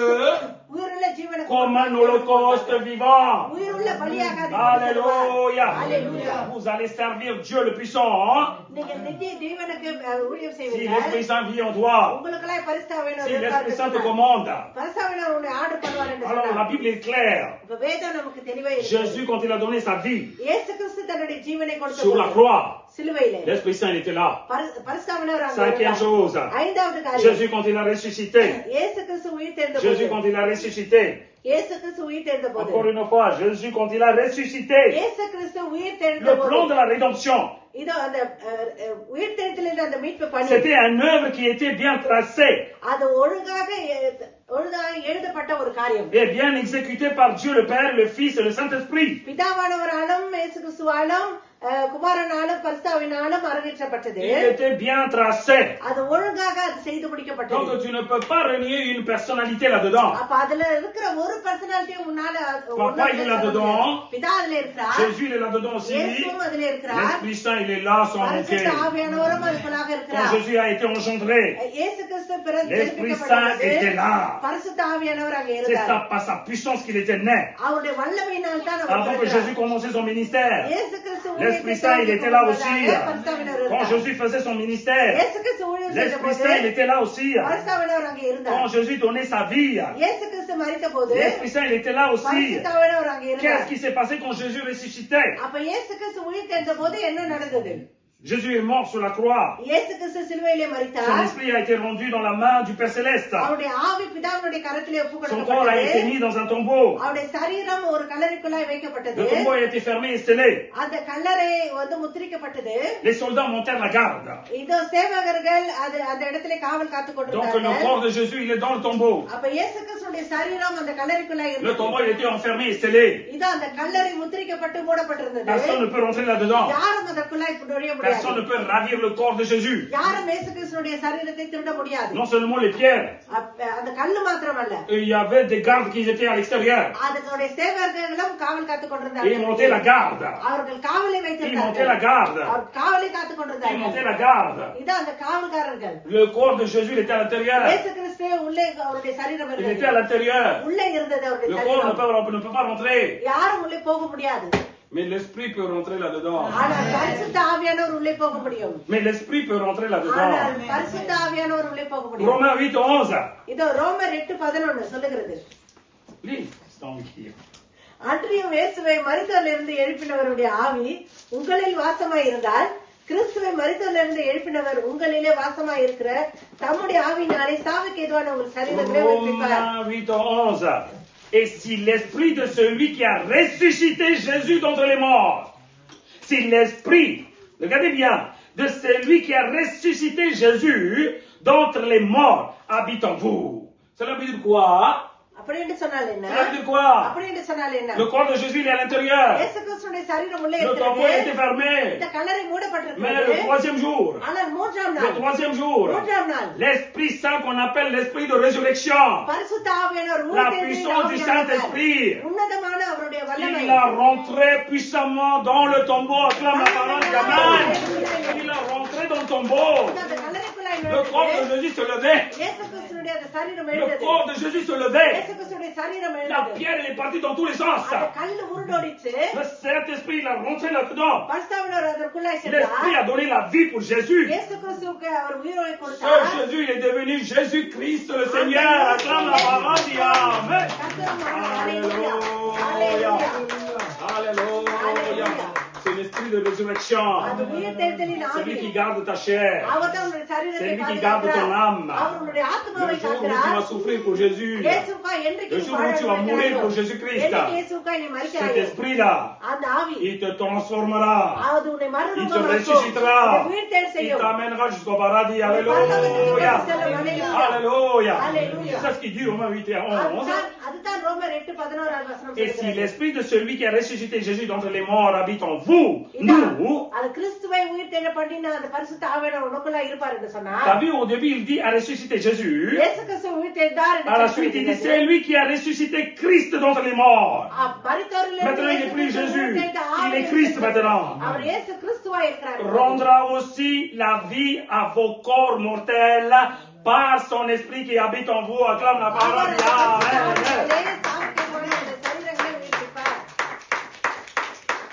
உயிருள்ள ஜீவனுக்கு comme un holocauste vivant. உயிருள்ள பலியாக அதை கொண்டு செல்வார். Alléluia. Alléluia. Vous allez servir Dieu le puissant. நீங்கள் நித்திய ஜீவனுக்கு ஊழியம் Si செய்வீர்கள். l'Esprit Saint vit en toi, உங்களுக்கெல்லாம் பரிசுத்தாவியானவர் si l'Esprit Saint te இருப்பார். commande. பரிசுத்தாவியானவர் உன்னை ஆர்டர் பண்ணுவார் என்று Alors la சொன்னார். Bible est claire. இப்ப வேதம் நமக்கு தெளிவா இருக்கு. Jésus, quand il a donné sa vie இயேசு கிறிஸ்து தன்னுடைய ஜீவனை கொடுத்த sur la போது croix, சிலுவையிலே l'Esprit Saint il était là. பரிசுத்தாவியானவர் அங்கே Cinquième இருந்தார். chose, ஐந்தாவது காரியம், Jésus quand il a ressuscité, இயேசு கிறிஸ்து உயிர் தெழுந்த Jésus போது quand il a ressuscité, இயேசு கிறிஸ்து உயிர் தெழுந்த போது encore une fois, Jésus quand il a ressuscité, இயேசு கிறிஸ்து உயிர் தெழுந்த le போது plan de la rédemption, இதோ அந்த உயிர் தெழுதலில் அந்த மீட்பு பணி c'était un œuvre qui était bien tracée அது ஒழுங்காக எழுதப்பட்ட ஒரு காரியம். et bien exécutée par Dieu le Père, le Fils et le Saint-Esprit. பிதாவானவராலும் இயேசு கிறிஸ்துவாலும் குமாரனாலும் பரிசுத்தாவினாலும் அரங்கேற்றப்பட்டது. Il était bien tracé. அது ஒழுங்காக அது செய்து முடிக்கப்பட்டது. Donc tu ne peux pas renier une personnalité là-dedans. அப்ப அதுல இருக்கிற ஒரு பர்சனாலிட்டியும் முன்னால Papa, il est là-dedans. பிதா அதுல இருக்கிறார். Jésus il est là-dedans aussi. இயேசுவும் அதுல இருக்கிறார். L'Esprit Saint il est là sans manquer. பரிசுத்த ஆவியானவரும் அதுக்குள்ளாக Quand இருக்கிறார். Jésus a été engendré, இயேசு கிறிஸ்து l'Esprit Saint était là. பரிசுத்த ஆவியானவர் அங்கே C'est இருந்தார். par sa puissance qu'il était né. அவருடைய வல்லமையினால் தான் அவர் Avant que பிறந்தார். Jésus commençait son ministère, இயேசு கிறிஸ்து l'Esprit ஊழியத்தை Saint il était là aussi. பரிசுத்தாவியானவர் Quand இருந்தார். Jésus faisait son ministère, இயேசு கிறிஸ்து ஊழியம் செய்த l'Esprit போது Saint il était là aussi. பரிசுத்தாவியானவர் அங்கே இருந்தார். Quand Jésus donnait sa vie, இயேசு கிறிஸ்து மரித்த போது l'Esprit Saint il était là aussi. பரிசுத்தாவியானவர் அங்கே Qu'est-ce இருந்தார். qui s'est passé quand Jésus ressuscitait? அப்ப இயேசு கிறிஸ்து உயிர் தெழுந்த போது என்ன நடந்தது? Jésus est mort sur la croix. இயேசு கிறிஸ்து சிலுவையிலே Son மரித்தார். esprit a été rendu dans la main du Père Céleste. அவருடைய ஆவி பிதாவினுடைய கரத்திலே Son corps a ஒப்புக்கொடுக்கப்பட்டது. été mis dans un tombeau. அவருடைய சரீரம் ஒரு கல்லறைக்குள்ளாய் வைக்கப்பட்டது. Le tombeau a été fermé et scellé. அந்த கல்லறை முத்திரிக்கப்பட்டது. Les soldats montèrent la garde. இதோ சேவகர்கள் அந்த இடத்திலே காவல் காத்துக் Donc le கொண்டிருந்தார்கள். corps de Jésus, il est dans le tombeau. அப்ப இயேசு கிறிஸ்துடைய சரீரம் அந்த கல்லறைக்குள்ளாய் Le இருந்தது. tombeau, il était enfermé et scellé. இதோ அந்த கல்லறை முத்திரிக்கப்பட்டு மூடப்பட்டிருந்தது. Personne ne peut rentrer là-dedans. யாரும் அதற்குள்ளாய் நுழைய Personne முடியாது. ne peut ravir le corps de Jésus. யாரும் இயேசு கிறிஸ்துடைய சரீரத்தை திருட முடியாது. Non seulement les pierres. அந்த கல்லு மாத்திரமல்ல, Il y avait des gardes qui étaient à l'extérieur. அதனுடைய சேவகர்களும் காவல் காத்துக் Et ils கொண்டிருந்தார்கள். montaient la garde. அவர்கள் காவலை Ils montaient வைத்திருந்தார்கள். la garde. அவர் காவலை காத்துக் Ils montaient கொண்டிருந்தார்கள். la garde. இது அந்த காவல்காரர்கள். Le corps de Jésus, il était à l'intérieur. இயேசு கிறிஸ்து உள்ளே அவருடைய சரீரம் Il était à இருந்தது. l'intérieur. உள்ளே இருந்தது அவருடைய Le corps சரீரம். ne peut pas rentrer. யாரும் உள்ளே போக முடியாது. Mais l'esprit peut rentrer là-dedans. ஆனால் பரிசுத்த ஆவியானவர் உள்ளே போக முடியும். Mais l'esprit peut rentrer ஆனால் là-dedans. பரிசுத்த ஆவியானவர் உள்ளே போக முடியும். Romains 8:11. இதோ ரோமர் 8:11 சொல்லுகிறது. Lis, c'est en écrit. அன்றியும் இயேசுவை மரித்தோரிலிருந்து எழுப்பினவருடைய ஆவி உங்களில் வாசமாய் இருந்தால் கிறிஸ்துவை மரித்தோரிலிருந்து எழுப்பினவர் உங்களிலே வாசமாய் இருக்கிற தம்முடைய ஆவியினாலே சாவுக்கு ஏதுவான உங்கள் சரீரங்களை உயிர்ப்பிப்பார். Romains 8:11. Et si l'esprit de celui qui a ressuscité Jésus d'entre les morts, si l'esprit, regardez bien, de celui qui a ressuscité Jésus d'entre les morts habite en vous. Cela veut dire quoi? அப்படி என்று சொன்னால் என்ன? Cela veut dire quoi? அப்படி என்று சொன்னால் என்ன? Le corps de Jésus, il est à l'intérieur. இயேசு கிறிஸ்துவின் சரீரம் உள்ளே Le tombeau இருக்கிறது. était fermé. இந்த கல்லறை Mais மூடப்பட்டிருக்கிறது. le troisième jour, ஆனால் மூன்றாம் le நாள், troisième jour, மூன்றாம் நாள் l'Esprit Saint qu'on appelle l'Esprit de résurrection, பரிசுத்த ஆவியானவர் la உயிர்த்தெழுந்த puissance du ஆவியானவர், Saint-Esprit, உன்னதமான அவருடைய வல்லமை, il a rentré puissamment dans le tombeau, acclame la parole d'Amen. Il a rentré dans le tombeau. அந்த கல்லறைக்குள்ளாய் Le corps de நுழைந்தது. Jésus se levait. இயேசு கிறிஸ்துவினுடைய அந்த சரீரம் Le எழுந்தது. corps de Jésus se levait. இயேசு கிறிஸ்துவினுடைய சரீரம் La எழுந்தது. pierre, elle est partie dans tous les sens. அந்த கல்லு உருண்டோடிச்சு. Le Saint-Esprit, il a rentré là-dedans. பரிசுத்தாவியானவர் அதற்குள்ளாய் L'Esprit சென்றார். a donné la vie pour Jésus. இயேசு கிறிஸ்துவுக்கு அவர் உயிரோடு Ce கொடுத்தார். Jésus, il est devenu Jésus-Christ le Seigneur. Acclame la parole d'Amen. Alléluia. Alléluia. C'est l'esprit de résurrection. அது உயிர்த்தெழுதலின் ஆவி. Celui qui garde ta chair. அவர்தான் உன்னுடைய சரீரத்தை Celui qui garde ton பாதுகாக்கிறார். âme. அவர் உன்னுடைய ஆத்மாவை Le jour où tu காக்கிறார். vas souffrir pour Jésus. இயேசுவுக்காய் என்றைக்கு Le நீ jour où வாழ tu vas mourir இருக்கிறாயோ, pour Jésus-Christ. என்னைக்கு இயேசுவுக்காய் நீ Cet மரிக்கிறாயோ, esprit-là, அந்த ஆவி il te transformera. அது உன்னை Il te மறுரூபமாக்கும். ressuscitera. உன்னை உயிர்த்தெழ Il செய்யும். t'amènera jusqu'au paradis. Alléluia. Alléluia. Alléluia. C'est ce qu'il dit Romains 8 et 11. அதுதான் ரோமர் 8:11 வசனம் Et si சொல்கிறது. l'esprit de celui qui a ressuscité Jésus d'entre les morts habite en vous, nous, அது கிறிஸ்துவை உயிர்த்தெழ பண்ணின அந்த பரிசுத்த ஆவியானவர் உனக்குள்ள இருப்பார் என்று சொன்னார். t'as vu au début il dit a ressuscité Jésus. இயேசு கிறிஸ்து உயிர்த்தெழுந்தார் என்று À la suite il dit c'est lui qui a ressuscité Christ d'entre les morts. Maintenant il n'est plus Jésus, il est Christ maintenant. அவர் இயேசு கிறிஸ்துவா இருக்கிறார். Rendra aussi la vie à vos corps mortels par son esprit qui habite en vous. Acclame la parole. Amen.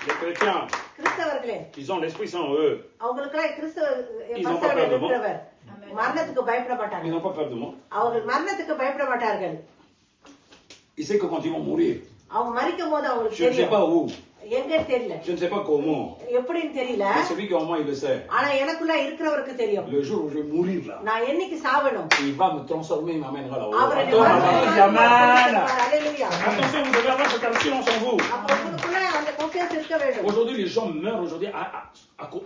Les chrétiens, கிறிஸ்தவர்களே, ils ont l'Esprit Saint en eux. அவங்களுக்கெல்லாம் கிறிஸ்தவ Ils ont pas peur de moi. இருக்கிறவர் மரணத்துக்கு பயப்பட Ils மாட்டார்கள். n'ont pas peur de moi. அவர்கள் மரணத்துக்கு பயப்பட மாட்டார்கள். Ils savent que quand ils vont mourir, அவங்க மரிக்கும் போது அவங்களுக்கு je ne sais தெரியும். pas où, எங்க தெரியல, je ne sais pas comment, எப்படின்னு தெரியல. mais celui qui est en moi, il le sait. ஆனா எனக்குள்ள இருக்கிறவருக்கு தெரியும். Le jour où je vais mourir là, நான் என்னைக்கு சாவணும், il va me transformer, il m'amènera là-haut. அவர் என்னை Attends, மறுபடியும் Amen. Alléluia. Attention, vous devez avoir cette assurance en vous. அப்ப உங்களுக்குள்ள அந்த confiance இருக்க வேண்டும். Aujourd'hui, les gens meurent aujourd'hui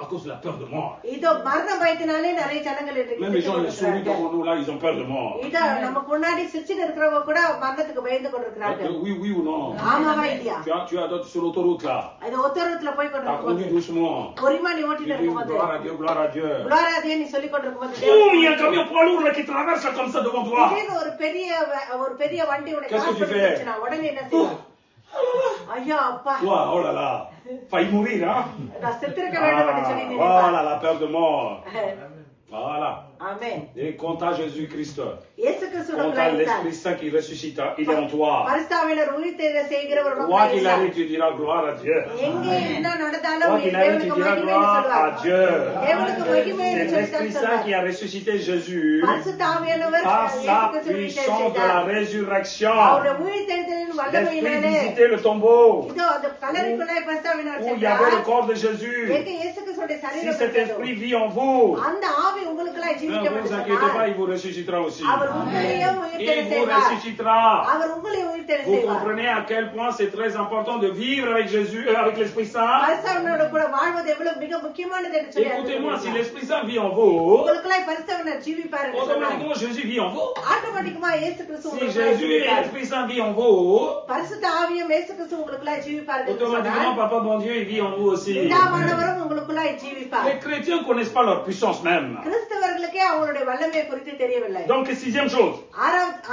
à cause de la peur de mort. இதோ மரண பயத்தினாலே நிறைய ஜனங்கள் இன்றைக்கு Même les gens, les souris இருக்கிறார்கள். devant nous là, ils ont peur de mort. இதோ நமக்கு முன்னாடி சிரிச்சுட்டு இருக்கிறவங்க கூட மரணத்துக்கு பயந்து கொண்டிருக்கிறார்கள். Oui, oui ou non? ஆமாவா இல்லையா? Tu as sur l'autoroute là. இது ஒத்தரத்துல போய் Tu as கொண்டிருக்கும் conduit doucement. பொறிமா நீ Tu ஓட்டிட்டு dis இருக்கும்போது gloire à Dieu, gloire à Dieu. குளாராதே நீ சொல்லிக் கொண்டிருக்கும் Boum, il y a un camion poids lourd là qui traverse là comme ça devant toi. ஒரு பெரிய வண்டி உனக்கு Qu'est-ce que tu cross fais? பண்ணிடுச்சுன்னா உடனே என்ன செய்வ? ஐயா அப்பா Toi, oh là là, failli mourir, hein? நான் செத்திருக்க வேண்டும் என்று சொல்லி Voilà நினைப்பார். la peur de mort. Voilà. ஆமென். Et quant à Jésus-Christ, இயேசு கிறிஸ்து quant à உனக்குள்ளாய் இருக்கிறார். l'Esprit Saint qui ressuscita, il est en toi. பரிசுத்தாவியானவர் உயிர்த்தெழுதலை செய்கிறவர் Quoi உனக்குள்ளாய் qu'il இருக்கிறார். arrive, tu diras gloire à Dieu. எங்கே என்ன நடந்தாலும் Quoi qu'il arrive, tu தேவனுக்கு diras மகிமை gloire à சொல்வார். Dieu. தேவனுக்கு மகிமை C'est என்று l'Esprit Saint சொல்வார். qui a ressuscité Jésus பரிசுத்தாவியானவர் par இயேசு sa கிறிஸ்துவை puissance de உயிர்த்தெழுந்தார். la résurrection. அவருடைய உயிர்த்தெழுதலின் L'Esprit வல்லமையினாலே visitait le tombeau இதோ அந்த கல்லறைக்குள்ளாய் பரிசுத்தாவியானவர் où il y avait le சென்றார். corps de Jésus. எங்கே இயேசு கிறிஸ்துவுடைய Si சரீரம் cet இருந்ததோ, esprit vit en vous, அந்த ஆவி உங்களுக்குள்ளாய் ne vous inquiétez ஜீவிக்கப்பட்டிருக்கிறார். pas, il vous ressuscitera aussi. அவர் உங்களையும் உயிர்த்தெழ Il vous செய்வார். ressuscitera. அவர் உங்களை உயிர்த்தெழ Vous செய்வார். comprenez à quel point c'est très important de vivre avec Jésus, avec l'Esprit Saint. பரிசுத்தாவியானோட கூட வாழ்வது எவ்வளவு மிக முக்கியமானது என்று சொல்லி Écoutez-moi, si அறிந்து l'Esprit Saint vit en vous, உங்களுக்குள்ளாய் பரிசுத்தாவியானவர் ஜீவிப்பார் என்று சொன்னார். automatiquement Jésus vit en vous. ஆட்டோமேட்டிக்கமா இயேசு கிறிஸ்து Si உங்களுக்குள்ளாய் Jésus et ஜீவிப்பார். l'Esprit Saint vit en vous, பரிசுத்த ஆவியும் இயேசு கிறிஸ்து உங்களுக்குள்ளாய் ஜீவிப்பார் என்று automatiquement சொன்னார். Papa bon Dieu, il vit en vous aussi. பிதாவானவரும் உங்களுக்குள்ளாய் ஜீவிப்பார். Les chrétiens ne connaissent pas leur puissance même. கிறிஸ்தவர்களுக்கே அவங்களுடைய வல்லமையை குறித்து தெரியவில்லை. Donc, sixième chose,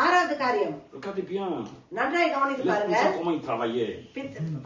ஆறாவது காரியம் regardez bien, நன்றாய் கவனித்து l'Esprit பாருங்க. Saint, comment il travaillait.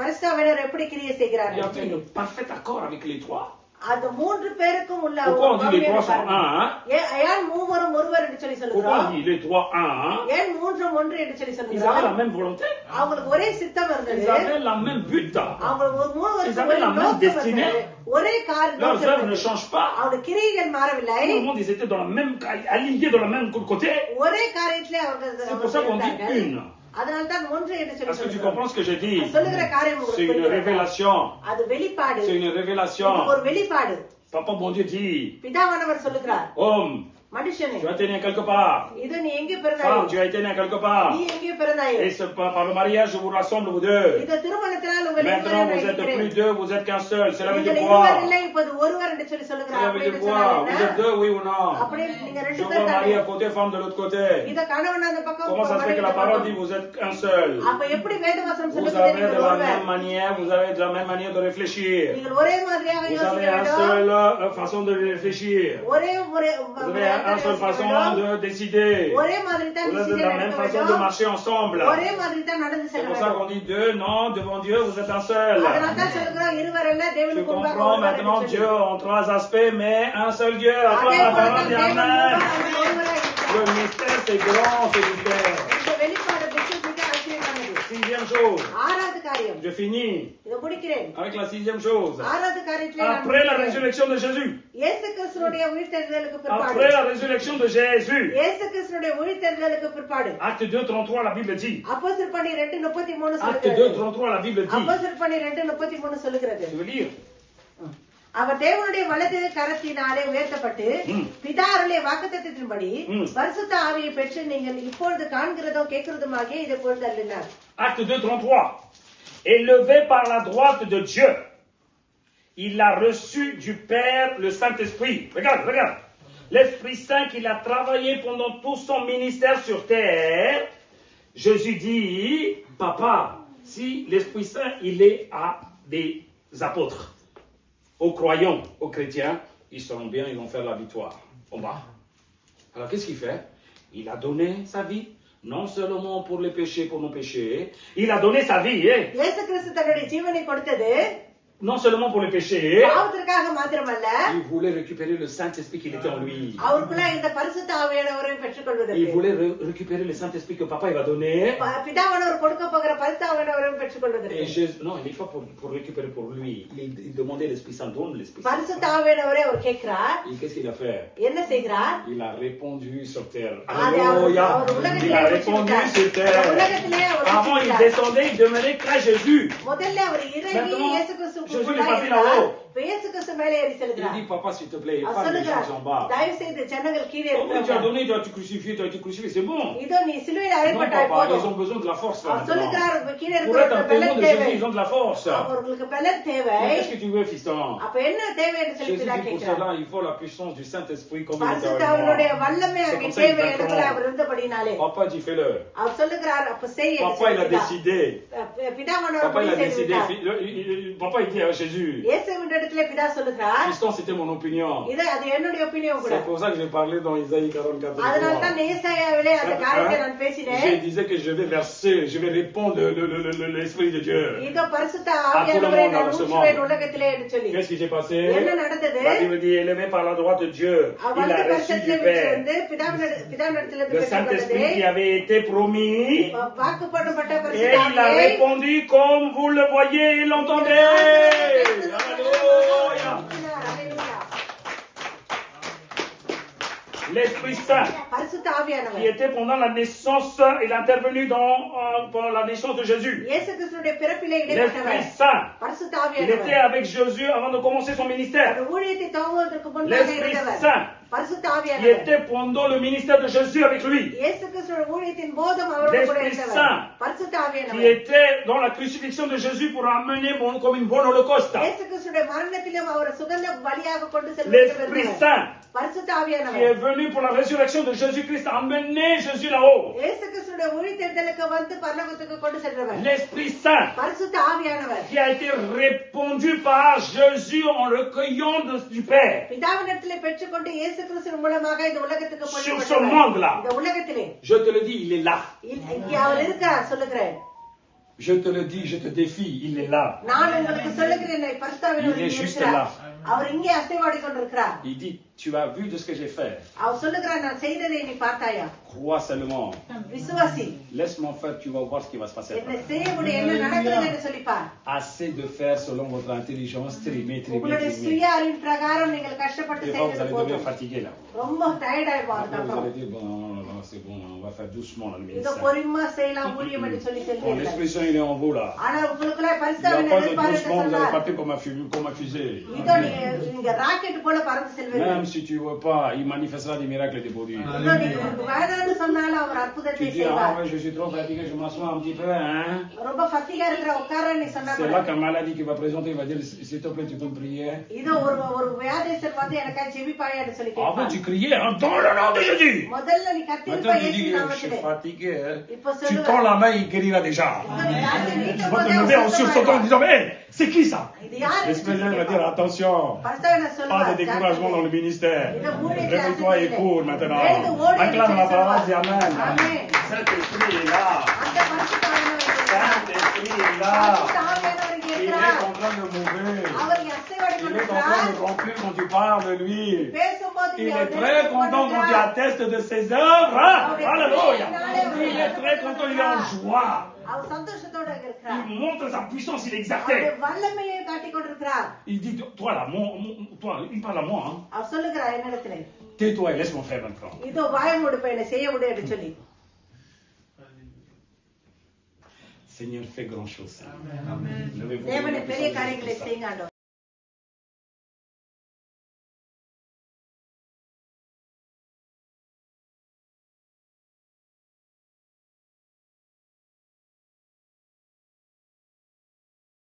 பரிசுத்தாவியானவர் எப்படி கிரியை Il செய்கிறார்கள். a fait un parfait accord avec les trois. அந்த மூன்று பேருக்கும் உள்ள Pourquoi on dit les trois sont பாருங்க. un? ஏன் மூவரும் ஒருவர் என்று சொல்லி Pourquoi சொல்லுகிறோம்? on dit les trois un? ஏன் மூன்றும் ஒன்று என்று சொல்லி Ils avaient சொல்லுகிறோம்? la même volonté. அவங்களுக்கு ஒரே சித்தம் இருந்தது. Ils avaient la même but. அவங்க Ils மூவருக்கும் avaient ஒரே la même நோக்கம் destinée. இருந்தது. ஒரே Leurs நோக்கம் œuvres ne இருந்தது. changent pas. அவருடைய கிரியைகள் மாறவில்லை. Tout le monde, ils étaient dans la même, alignés dans le même côté. ஒரே காரியத்திலே அவர்கள் C'est pour ça qu'on dit இருந்தார்கள். une. அதனால தான் ஒன்று என்று சொல்லி Est-ce que tu சொல்லுகிறோம். comprends ce que j'ai dit? சொல்லுகிற காரியம் C'est உங்களுக்கு une புரிகிறதா? révélation. அது வெளிப்பாடு. C'est une இது révélation. ஒரு வெளிப்பாடு. Papa bon Dieu dit, பிதாவானவர் சொல்லுகிறார், homme, மனுஷனே, tu as été né quelque part. இது நீ எங்கே பிறந்தாய்? Femme, tu as été né quelque part. நீ எங்கே பிறந்தாய்? Et par le mariage, je vous rassemble vous deux. இந்த திருமணத்தினால் உங்கள் Maintenant, vous êtes இருவரை plus deux, vous êtes qu'un seul. Cela veut நீங்கள் dire இருவர் quoi? இல்லை, இப்போது ஒருவர் என்று சொல்லி சொல்லுகிறார். Cela veut அப்படி dire என்று quoi? சொன்னால் Vous êtes என்ன? deux, oui ou non? அப்படி நீங்க Je ரெண்டு vois பேர் mari தானே? à côté, femme de l'autre côté. இத கணவன் அந்த பக்கம், Comment ça se fait que la மனைவி parole அந்த dit பக்கம். vous êtes un seul? அப்ப எப்படி வேதவசனம் Vous சொல்லுகிறது? avez de நீங்கள் la ஒருவர். même manière, vous avez de la même manière de réfléchir. நீங்கள் ஒரே மாதிரியாக Vous யோசிக்க avez un வேண்டும். seul façon de réfléchir. ஒரே முறை Vous avez une seule façon de décider. ஒரே மாதிரி தான் Vous avez de decision la même எடுக்க façon de வேண்டும். marcher ensemble. ஒரே மாதிரி தான் நடந்து C'est செல்ல pour ça வேண்டும். qu'on dit deux, non, devant Dieu, vous êtes un seul. அதனால தான் சொல்லுகிறோம், இருவர் அல்ல, Je தேவனுக்கு முன்பாக comprends ஒருவர் என்று maintenant சொல்லி. Dieu en trois aspects, mais un seul Dieu. À toi அதே la போல parole தான் dit தேவனுக்கு Amen. முன்பாக ஒருவராய் இருக்கிறார். Le mystère, c'est grand, ce mystère. இந்த வெளிப்பாடு மிக ஆச்சரியமானது. Sixième chose. ஆறாவது காரியம், Je finis இதை முடிக்கிறேன். avec la sixième chose. ஆறாவது காரியத்திலே நான் Après la முடிக்கிறேன். résurrection de Jésus. இயேசு கிறிஸ்துவினுடைய உயிர்த்தெழுதலுக்கு பிற்பாடு, Après la résurrection de Jésus. இயேசு கிறிஸ்துவினுடைய உயிர்த்தெழுதலுக்கு பிற்பாடு, Acte 2, 33, la Bible dit. அப்போஸ்தலர் பணி 2:33 Acte 2, சொல்லுகிறது. 33, la Bible dit. அப்போஸ்தலர் பணி 2:33 சொல்லுகிறது. Je veux lire. அவர் தேவனுடைய வலது கரத்தினாலே உயர்த்தப்பட்டு பிதா அருளிய வாக்குத்தத்தத்தின்படி பரிசுத்த ஆவியை பெற்று நீங்கள் இப்பொழுது காண்கிறதும் கேட்கிறதுமாகிய இதை பொழுது அருளினார். Acte 2, 33. Élevé par la droite de Dieu, il a reçu du Père le Saint-Esprit. Regarde, regarde. L'Esprit Saint qu'il a travaillé pendant tout son ministère sur terre. Jésus dit, Papa, si l'Esprit Saint, il est à des apôtres, aux croyants, aux chrétiens, ils seront bien, ils vont faire la victoire. On va. Alors qu'est-ce qu'il fait? Il a donné sa vie. Non seulement pour les péchés, pour nos péchés, il a donné sa vie. இயேசு கிறிஸ்து தன்னுடைய ஜீவனை கொடுத்தது Non seulement pour les péchés, பாவத்திற்காக மாத்திரமல்ல, il voulait récupérer le Saint-Esprit qui était en lui. அவருக்குள்ள இந்த பரிசுத்த ஆவியானவரை பெற்றுக் Il கொள்வதற்கு, voulait récupérer le Saint-Esprit que papa il va donner. பிதாவானவர் கொடுக்க போகிற பரிசுத்த ஆவியானவரை பெற்றுக் Et கொள்வதற்கு, Jésus, non, il n'est pas pour récupérer pour lui. Il demandait l'Esprit Saint, donne l'Esprit Saint. பரிசுத்த ஆவியானவரை அவர் கேட்கிறார். Et qu'est-ce qu'il a fait? என்ன செய்கிறார்? Il a répondu sur terre. அது Alléluia. அவர் உலகத்திலே Il a வச்சிருக்கார். répondu sur terre. உலகத்திலே அவர் Avant, il வச்சிருக்கார். descendait, il demandait qu'à Jésus. முதல்ல அவர் இறங்கி Maintenant, இயேசு Jésus est கிறிஸ்துவுக்குள்ளாய் parti இருந்தார். là-haut. இப்ப இயேசு கிறிஸ்து மேலே ஏறி Il செல்கிறார். dit, Papa, s'il te plaît, அவர் parle des சொல்லுகிறார், gens en bas. தயவு செய்து ஜனங்கள் கீழே Oh, mais tu as இருக்கிறாங்க. donné, tu as été crucifié, c'est bon. இதோ நீ சிலுவையில் Non, அறையப்பட்டாய் papa, ils போதும். ont besoin de la force là அவர் maintenant. சொல்லுகிறார், கீழே Pour être un இருக்கிறவர்களுக்கு témoin பலன் de தேவை. Jésus, ils ont de la force. அவர்களுக்கு பலன் தேவை. Mais qu'est-ce que tu veux, fiston? அப்ப என்ன தேவை என்று சொல்லி Jésus பிதா dit pour கேட்கிறார். cela, il faut la puissance du Saint-Esprit comme il est பரிசுத்த avec அவருடைய moi. வல்லமை C'est அங்கே comme ça qu'il தேவை fait இடத்துல அவர் grand. இருந்தபடினாலே Papa dit, fais-le. அவர் சொல்லுகிறார், அப்ப செய் என்று Papa, il a சொல்லி பிதா. décidé. பிதாவானவர் Papa, il a முடிவு செய்து décidé. விட்டார். Papa, il dit à Jésus, இயேசுவின் இடத்துல இடத்துல பிதா சொல்லுகிறார், Tristan, c'était mon opinion. அது என்னுடைய ஒப்பீனியன் கூட. C'est pour ça que j'ai parlé dans Isaïe 44. அதனால தான் ஏசாயாவிலே அந்த காரியத்தை நான் பேசினேன். Je disais que je vais verser, je vais répondre l'Esprit de Dieu. இதோ பரிசுத்த ஆவியானவரை நான் ஊற்றுவேன் உலகத்திலே என்று சொல்லி. Qu'est-ce qui s'est passé? என்ன நடந்தது? Il me dit, élevé par la droite de Dieu, il a reçu du Père le Saint-Esprit qui avait été promis. வாக்குப்படப்பட்ட Et பரிசுத்த il a ஆவியை répondu comme vous le voyez et l'entendez. Alléluia. L'Esprit Saint பரிசுத்த qui ஆவியானவர் était pendant la naissance, il est intervenu pendant la naissance de Jésus. இயேசு கிறிஸ்துவின் பிறப்பிலே L'Esprit இடைப்பட்டவர் Saint, பரிசுத்த il ஆவியானவர் était avec Jésus avant de commencer son ministère. அவர் ஊழியத்தை துவங்குவதற்கு முன்பாக L'Esprit இருந்தவர் Saint பரிசுத்த qui ஆவியானவர் était pendant le ministère de Jésus avec lui. இயேசு கிறிஸ்துவின் ஊழியத்தின் போதும் அவரோடு கூட L'Esprit இருந்தவர் Saint பரிசுத்த qui ஆவியானவர் était dans la crucifixion de Jésus pour amener comme une bonne holocauste. இயேசு கிறிஸ்துவின் மரணத்திலும் அவர் சுகந்த பலியாக கொண்டு L'Esprit செல்வதற்கு Saint பரிசுத்த qui ஆவியானவர் est venu pour la résurrection de Jésus-Christ, amener Jésus là-haut. இயேசு கிறிஸ்துவின் உயிர்த்தெழுதலுக்கு வந்து பரலோகத்துக்கு கொண்டு சென்றவர் L'Esprit Saint பரிசுத்த ஆவியானவர் qui a été répondu par Jésus en recueillant du Père. பிதாவினிடத்திலே பெற்றுக்கொண்டு இயேசு கிறிஸ்துவின் மூலமாக இந்த உலகத்துக்கு Sur ce பொழியப்பட்டவர் monde-là, இந்த உலகத்திலே je te le dis, il est là. இங்கே அவர் இருக்கிறார் சொல்லுகிறேன். Je te le dis, je te défie, il est là. நான் உங்களுக்கு சொல்லுகிறேன் பரிசுத்தாவியானவர் Il est இங்கே juste இருக்கிறார். là. அவர் இங்கே அசைவாடி கொண்டிருக்கிறார். Il dit, tu as vu de ce que j'ai fait. அவர் சொல்லுகிறார், நான் செய்ததை நீ பார்த்தாயா? Crois seulement. விசுவாசி. Laisse-moi faire, tu vas voir ce qui va se passer. என்ன செய்ய முடியும், என்ன நடக்கிறது என்று சொல்லி பார். Assez de faire selon votre intelligence, trimer. உங்களுடைய சுய அறிவின் பிரகாரம் நீங்கள் கஷ்டப்பட்டு Des fois, vous செய்தது allez devenir போதும். fatigué là. ரொம்ப டயர்ட் ஆயிடுவோம் Après, vous அதுக்கப்புறம். allez dire, bon, non, c'est bon, on va faire doucement là, le இதோ ministère. பொறுமையா செய்யலாம் ஊழியம் என்று சொல்லி Bon, செல்வீர்கள். l'expression, il est en vous là. ஆனா உங்களுக்குள்ள Il n'y a பரிசுத்தாவின் pas de எதிர்பார்ப்பு doucement, vous allez சொன்னார். partir comme un fusée. இதோ நீங்க ராக்கெட் போல பறந்து செல்வீர்கள். Même si tu ne veux pas, il manifestera des miracles et des prodiges. இதோ நீங்க வேதான்னு சொன்னாலும் அவர் அற்புதத்தை Tu dis, ah செய்வார். ouais, je suis trop fatigué, je m'assois un petit peu, hein. ரொம்ப ஃபத்திகா இருக்கிற உட்கார நீ சொன்னா C'est கூட là qu'un maladie qui va présenter, il va dire, s'il te plaît, tu peux me prier. இதோ ஒரு வியாதிஸ்தர் வந்து எனக்கா ஜெபிப்பாயான்னு சொல்லி Avant, கேட்பார். tu criais, hein, dans le nom de Jésus. முதல்ல நீ கத்திருப்ப Maintenant, tu இயேசு dis, je suis நாமத்திலே. fatigué. இப்போ Tu சொல்லுவ. tends la main, il guérira déjà. இதோ நீ காலை Tu நீட்டும் vas போதே te lever en அவர் sursautant en சுத்தமாயிடுவார். disant, mais c'est qui ça? இது யாரு L'Esprit de Dieu va dire, attention, பரிசுத்தவான் சொல்லுவார். pas de découragement dans le ministère. இதோ ஊழியத்தை Réveille-toi et cours maintenant. எழுந்து ஓடு என்று Acclame la சொல்லுவார். parole, dis Amen. ஆமென். Saint-Esprit est là. அந்த பரிசுத்தவானவர் இருக்கிறார். Saint-Esprit est là. பரிசுத்தவானவர் இங்கே Il est இருக்கிறார். en train de mourir. அவர் இங்கே அசைவாடி Il est en train கொண்டிருக்கிறார். de remplir quand tu parles de lui. பேசும்போது Il இங்கே est அவர் très நினைத்துக் content quand tu கொண்டிருக்கிறார். attestes de ses œuvres. Alléluia. Il est très content, il est en joie. அவர் சந்தோஷத்தோட இங்க இருக்கிறார். Il montre sa puissance, il est அவருடைய exalté. வல்லமையை காட்டிக் கொண்டிருக்கிறார். Il dit, toi là, toi, il parle à moi. Hein. அவர் சொல்லுகிறார் என்னிடத்திலே, Tais-toi et laisse-moi faire maintenant. இதோ வாய மூடு என்னை செய்ய விடு என்று சொல்லி. Seigneur, fais grand chose. தேவனே பெரிய காரியங்களை செய்யுங்க ஆண்டவரே.